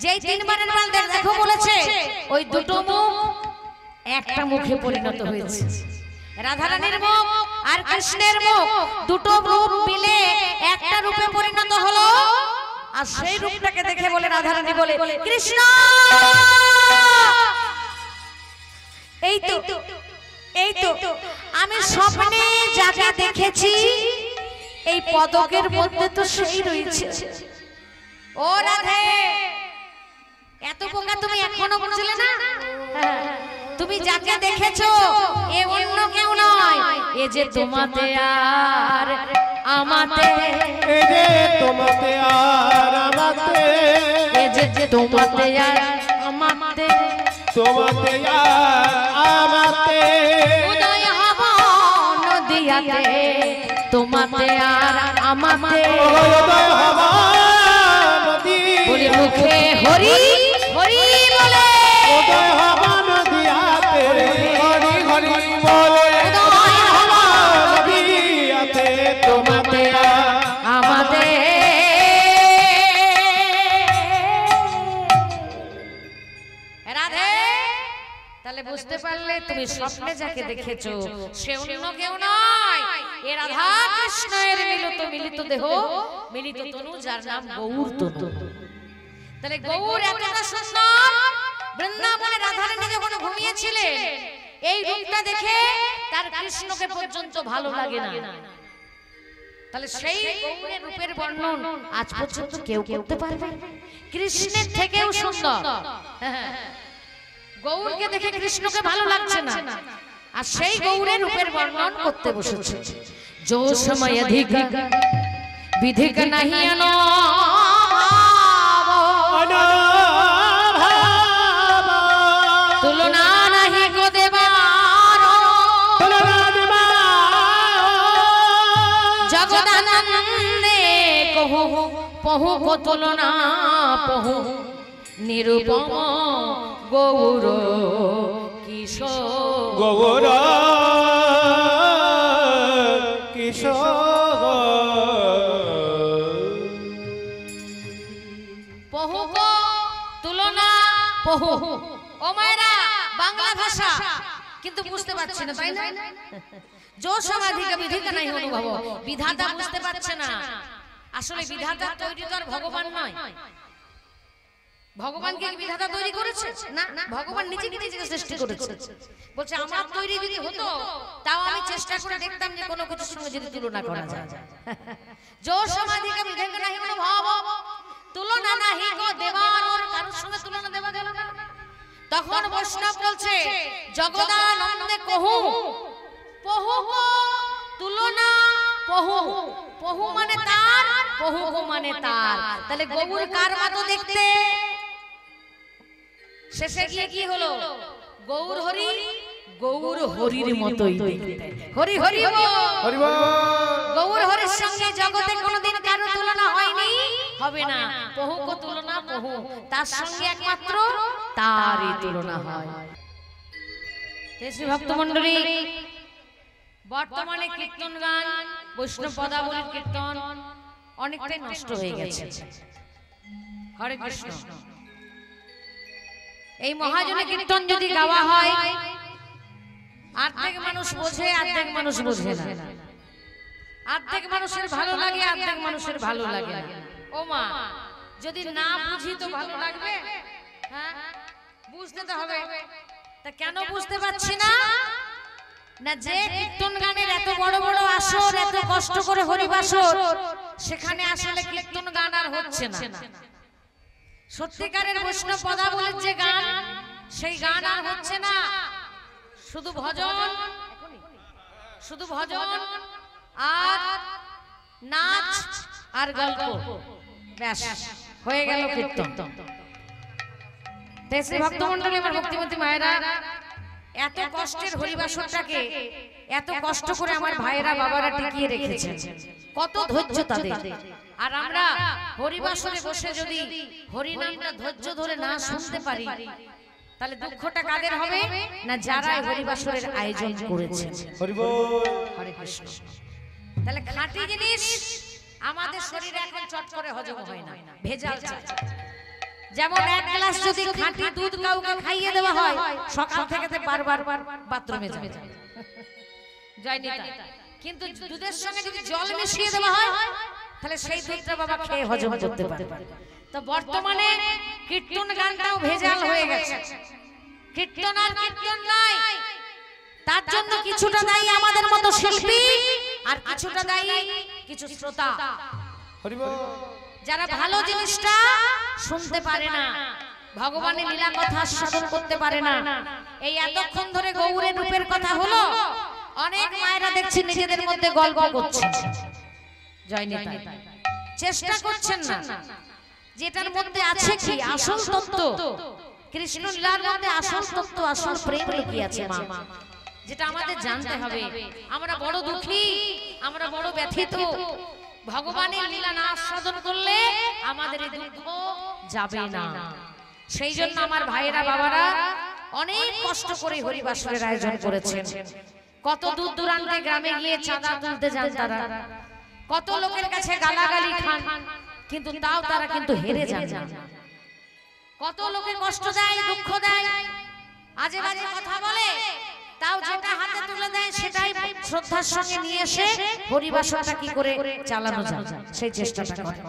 যেই তিনবারের বাল দেখো বলেছে ওই দুটো মুখ একটা মুখে পরিণত হয়েছে রাধারানীর মুখ আর কৃষ্ণের মুখ দুটো রূপ মিলে একটা রূপে পরিণত হলো আর সেই রূপটাকে দেখে বলে রাধারানী বলে কৃষ্ণ এই তো আমি স্বপ্নে যাকে দেখেছি এই পদকের মধ্যে তো সেই রয়েছে ও রাধে এত বোকা তুমি এখনো বুঝলে না তুমি যাকে দেখেছো এ অন্য কেউ নয় এ যে তোমাতে আর আমাতে এ যে তোমাতে আর আমাতে এ যে তোমাতে আর আমাতে তোমাতে আর আমাতে উদয় হব নদিয়াতে তোমাতে আর আমাতে উদয় হব নদী বলে মুখে হরি হরি বলে উদয় হব নদিয়াতে হরি হরি বলে উদয় হব নদিয়াতে তোমাতে আর আমাতে রাধে তাহলে বুঝতে পারলে তুমি স্বপ্নে যাকে দেখেছো সে অন্য কেউ নয় এ রাধা কৃষ্ণের মিলিত দেহ মিলিত তনু যার নাম গৌর তনু তাহলে গৌর এতটা সুন্দর বৃন্দাবনে রাধারানী যখন ঘুমিয়েছিলেন এই রূপটা দেখে তার কৃষ্ণকে পর্যন্ত ভালো লাগে না তাহলে সেই গৌরের রূপের বর্ণন আজ পর্যন্ত কেউ করতে পারবে কৃষ্ণের থেকেও সুন্দর গৌরকে দেখে কৃষ্ণকে ভালো লাগছে না আর সেই গৌরের রূপের বর্ণন করতে বসেছে जो समय अधिक विधिक नहीं জগদানন্দে কহু পহু কো তুলনা পহু নিরূপম গৌর কিশোর গৌর কিশোর পহু কো তুলনা পহু। ও মায়েরা বাংলা ভাষা কিন্তু বুঝতে পারছি না, তাই না? जो समाधि का विधि का नहीं अनुभव विधाता বুঝতে পারছে না। আসলে বিধাতা তৈরি তো আর ভগবান নয়। ভগবানকে কি বিধাতা তৈরি করেছে? না, ভগবান নিজেকে নিজেকে সৃষ্টি করেছে। বলছে আমার তৈরি যদি হতো তাও আমি চেষ্টা করে দেখতাম যে কোনো কিছুর সঙ্গে যদি তুলনা করা যায়। जो समाधि का विधि का नहीं अनुभव তুলনা নাহি গো দেবার, ওর কারোর সঙ্গে তুলনা দেবা গেল না। তখন বৈষ্ণব বলছে জগদানন্দে কহু পহু কো তুলনা পহু। পহু মানে তার, পহু কো মানে তার। তাহলে গৌর কার মতো দেখতে? শেষে গিয়ে কি হলো? গৌর হরি, গৌর হরির মতোই দেখতে। হরি হরি হরি বল। গৌর হরির সঙ্গে জগতে কোনোদিন কারো তুলনা হয়নি, হবে না। পহু কো তুলনা পহু, তার সঙ্গে একমাত্র তারই তুলনা হয়। শ্রী ভক্তমণ্ডলী, বর্তমানে কীর্তন গান, বৈষ্ণব পদাবলীর কীর্তন অনেকটাই নষ্ট হয়ে গেছে। হরে কৃষ্ণ। এই মহাজনে কীর্তন যদি গাওয়া হয় অর্ধেক মানুষ বোঝে, অর্ধেক মানুষ বোঝে না। অর্ধেক মানুষের ভালো লাগে, অর্ধেক মানুষের ভালো লাগে না। ও মা, যদি না বুঝি তো ভালো লাগবে? হ্যাঁ, বুঝতে তো হবে। তা কেন বুঝতে পারছি না? না, যে কীর্তন গানের এত বড় বড় আসর, এত কষ্ট করে হরিবাসর, সেখানে আসলে কীর্তন গান আর হচ্ছে না। সত্যিকারের বৈষ্ণব পদাবলীর যে গান, সেই গান আর হচ্ছে না। শুধু ভজন, শুধু ভজন আর নাচ আর গল্প, ব্যাস হয়ে গেল কীর্তন। শ্রী ভক্তমণ্ডলী, আমার ভক্তিমতী মায়েরা, এত কষ্টের হরিবাসরটাকে এত কষ্ট করে আমার ভাইয়েরা বাবারা টিকিয়ে রেখেছেন, কত ধৈর্য তাদের। আর আমরা হরিবাসরে বসে যদি হরিনামটা ধৈর্য ধরে না শুনতে পারি, তাহলে দুঃখটা কাদের হবে? না, যারা হরিবাসরের আয়োজন করেছেন। হরি বল। হরে কৃষ্ণ। তাহলে খাঁটি জিনিস আমাদের শরীরে এখন চট করে হজম হয় না, ভেজাল চাই। যেমন এক গ্লাস যদি খাঁটি দুধ কাউকে খাইয়ে দেওয়া হয়, সকাল থেকে বারবার বাথরুমে যাবে, যায়নি তাই। কিন্তু দুধের সঙ্গে যদি জল মিশিয়ে দেওয়া হয়, তাহলে সেই দুধটা বাবা খেয়ে হজম করতে পারে। তো বর্তমানে কীর্তন গানটাও ভেজাল হয়ে গেছে। কীর্তন আর কীর্তন নাই, তার জন্য কিছুটা দায়ী আমাদের মতো শিল্পী, আর কিছুটা দায়ী কিছু শ্রোতা, হরি বল। যারা ভালো জিনিসটা শুনতে পারে না, ভগবানের লীলা কথা আস্বাদন করতে পারে না। এই এতক্ষণ ধরে গৌরের রূপের কথা হলো, অনেক মায়েরা দেখছি নিজেদের মধ্যে গল্প করছেন, জয় নিতাই, চেষ্টা করছেন না যেটার মধ্যে আছে কি আসল তত্ত্ব। কৃষ্ণ লীলার মধ্যে আসল তত্ত্ব, আসল প্রেম লুকিয়ে আছে মা, যেটা আমাদের জানতে হবে। আমরা বড় দুঃখী, আমরা বড় ব্যথিত। ভগবানের লীলা না আস্বাদন করলে আমাদের এই দুঃখ যাবে না। সেই জন্য আমার ভাইয়েরা বাবারা অনেক কষ্ট করে হরিবাসরের আয়োজন করেছেন। কত দূর দূরান্তে গ্রামে গিয়ে চাঁদা তুলতে যান তারা, কত লোকের কাছে গালাগালি খান, কিন্তু তাও তারা কিন্তু হেরে যান না। কত লোকে কষ্ট দেয়, দুঃখ দেয়, আজে বাজে কথা বলে, তাও যেটা হাতে তুলে দেয় সেটাই শ্রদ্ধার সঙ্গে নিয়ে এসে হরিবাসরটা কি করে চালানো যায় সেই চেষ্টাটা করে।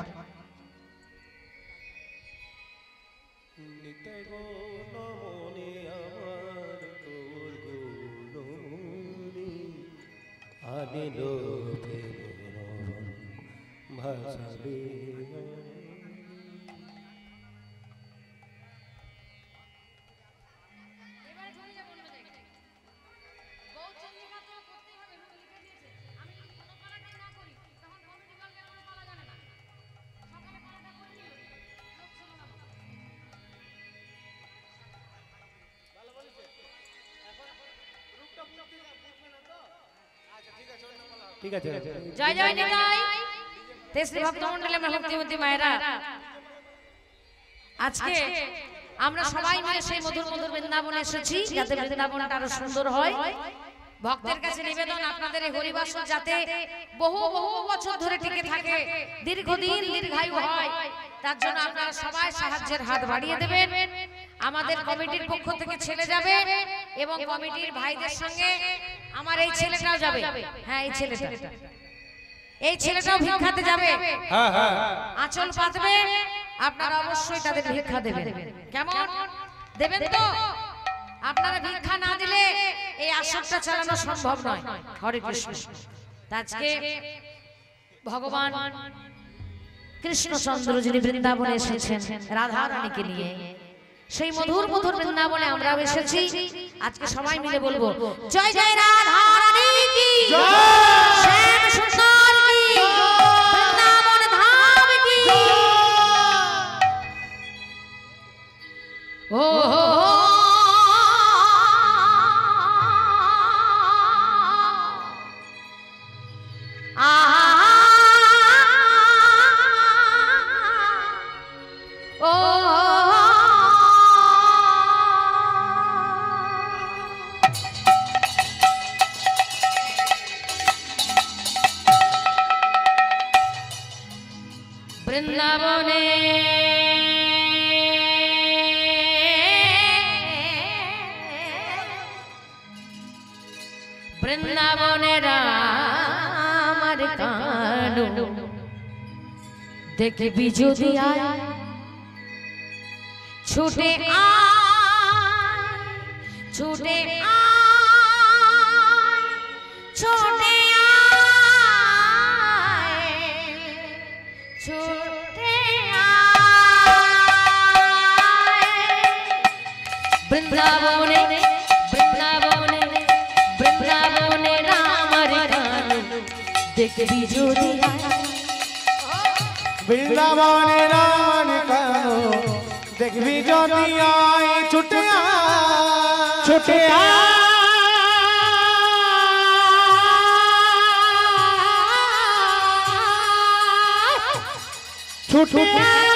আচ্ছা ঠিক আছে, ঠিক আছে জয় জয় নিতাই। তেশ্রী ভক্তমণ্ডলী আমার ভক্তিমতী মায়েরা, আজকে আমরা সবাই মিলে সেই মধুর মধুর বৃন্দাবনে এসেছি যাতে বৃন্দাবনটা আরো সুন্দর হয়। ভক্তের কাছে নিবেদন আপনাদের এই হরিবাসর যাতে বহু বহু বছর ধরে টিকে থাকে, দীর্ঘদিন দীর্ঘায়ু হয়, তার জন্য আপনারা সবাই সাহায্যের হাত বাড়িয়ে দেবেন। আমাদের কমিটির পক্ষ থেকে ছেলে যাবে এবং কমিটির ভাইদের সঙ্গে আমার এই ছেলেটাও যাবে। হ্যাঁ, এই ছেলেটাও ভিক্ষাতে যাবে। হ্যাঁ হ্যাঁ আঁচল পাতবে, আপনারা অবশ্যই তাদের ভিক্ষা দেবেন। কেমন দেবেন তো? আপনারা ভিক্ষা না দিলে এই আসরটা চালানো সম্ভব নয়। হরে কৃষ্ণ। আজকে ভগবান কৃষ্ণচন্দ্র যিনি বৃন্দাবনে এসেছেন রাধা রানীকে নিয়ে, সেই মধুর মধুর বৃন্দাবনে আমরাও এসেছি। আজকে সবাই মিলে বলবো জয় জয় রাধা রানী কি জয়, শ্যাম সুন্দর কি জয়, বৃন্দাবন ধাম কি জয়। ও বৃন্দাবনে বৃন্দাবনের আমার কানু দেখবি যদি আয় ছুটে আয়, ছুটে আয়, ছুটে আয়, ছুটে আয়। বৃন্দাবনে বৃন্দাবনে বৃন্দাবনে আমার কানু দেখবি যদি আয়, বৃন্দাবনে রাম কানো দেখবি যদি আয় ছুটে আয়, ছুটে আয়, ছুটে আয়,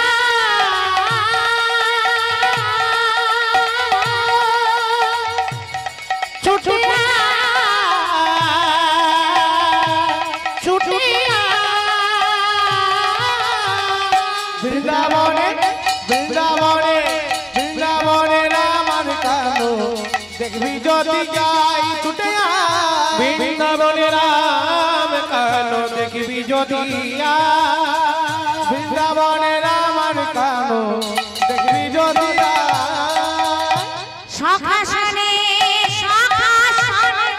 ছুটে আয়, ছুটে বৃন্দাবনে বৃন্দাবনে বৃন্দাবনে রামার কানো দেখবি যদি যাই ছুটে আয়, বৃন্দাবনে রাম কানো দেখবি যদি আয়, বৃন্দাবনে রামার কানো দেখবি যদি আয়। সখা শোনে সখা শোনে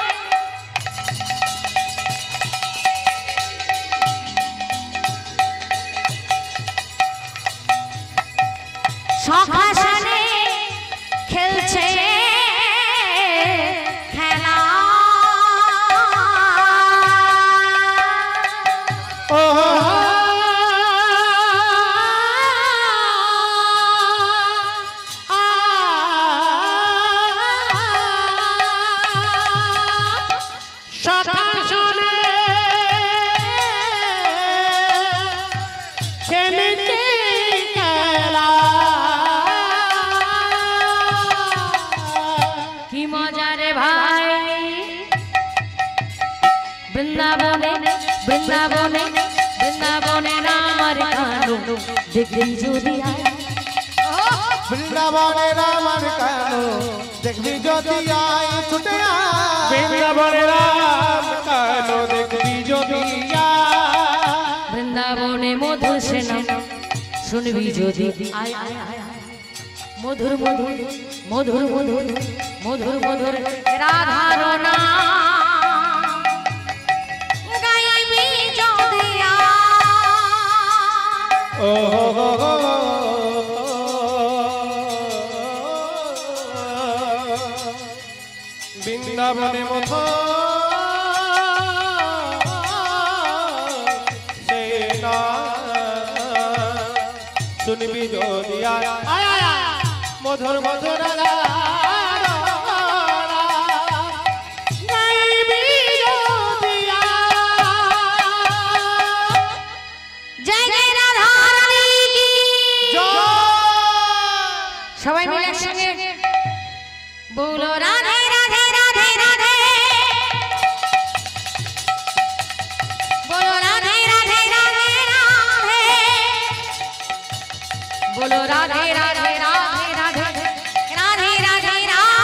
সখা শোনে খেলছে খেলা, ও সখা শোনে খেলছে খেলা, কি মজা রে ভাই। বৃন্দাবনে বৃন্দাবনে বৃন্দাবনে আমার কানু দেখবি যদি আয়, বৃন্দাবনে রামার কানো দেখবি যদি আয় ছুটে আয়, বৃন্দাবনে রাম কানো দেখবি যদি আয়, বৃন্দাবনে মধুর সেনা শুনবি যদি আয়, আয়, আয়, আয়। মধুর মধুর মধুর মধুর মধুর মধুর রাধার নাম গাইবি যদি আয়। ও বৃন্দাবনে মতো সেনা শুনবি যদি আয়, মধুর মধুর গাইবি যদি আয়, बोलो राधे राधे राधे राधे बोलो राधे राधे राधे राधे बोलो राधे राधे राधे राधे राधे राधे राधे राधे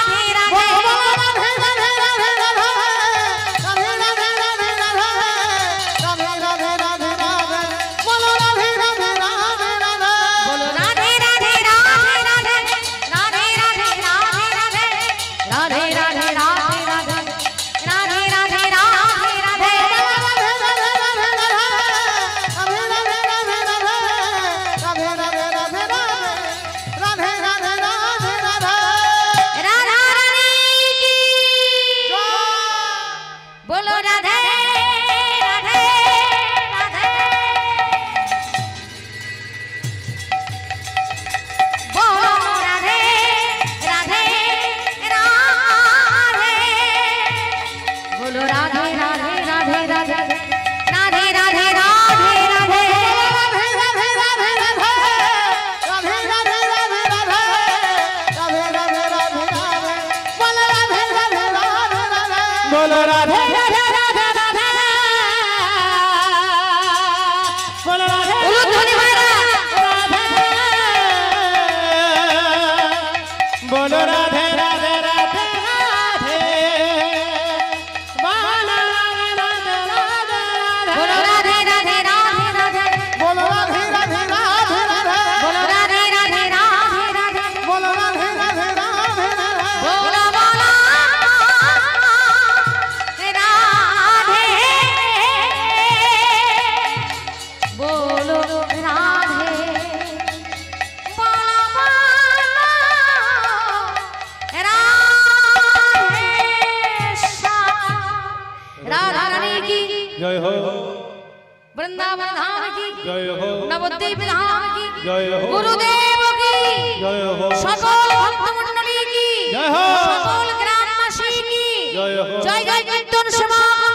जय हो वृंदावन धाम की जय हो नवद्वीप धाम की जय हो गुरुदेव की जय हो सकल भक्त मंडली की जय हो सकल ग्रामवासी की जय हो जय जय कीर्तन समागम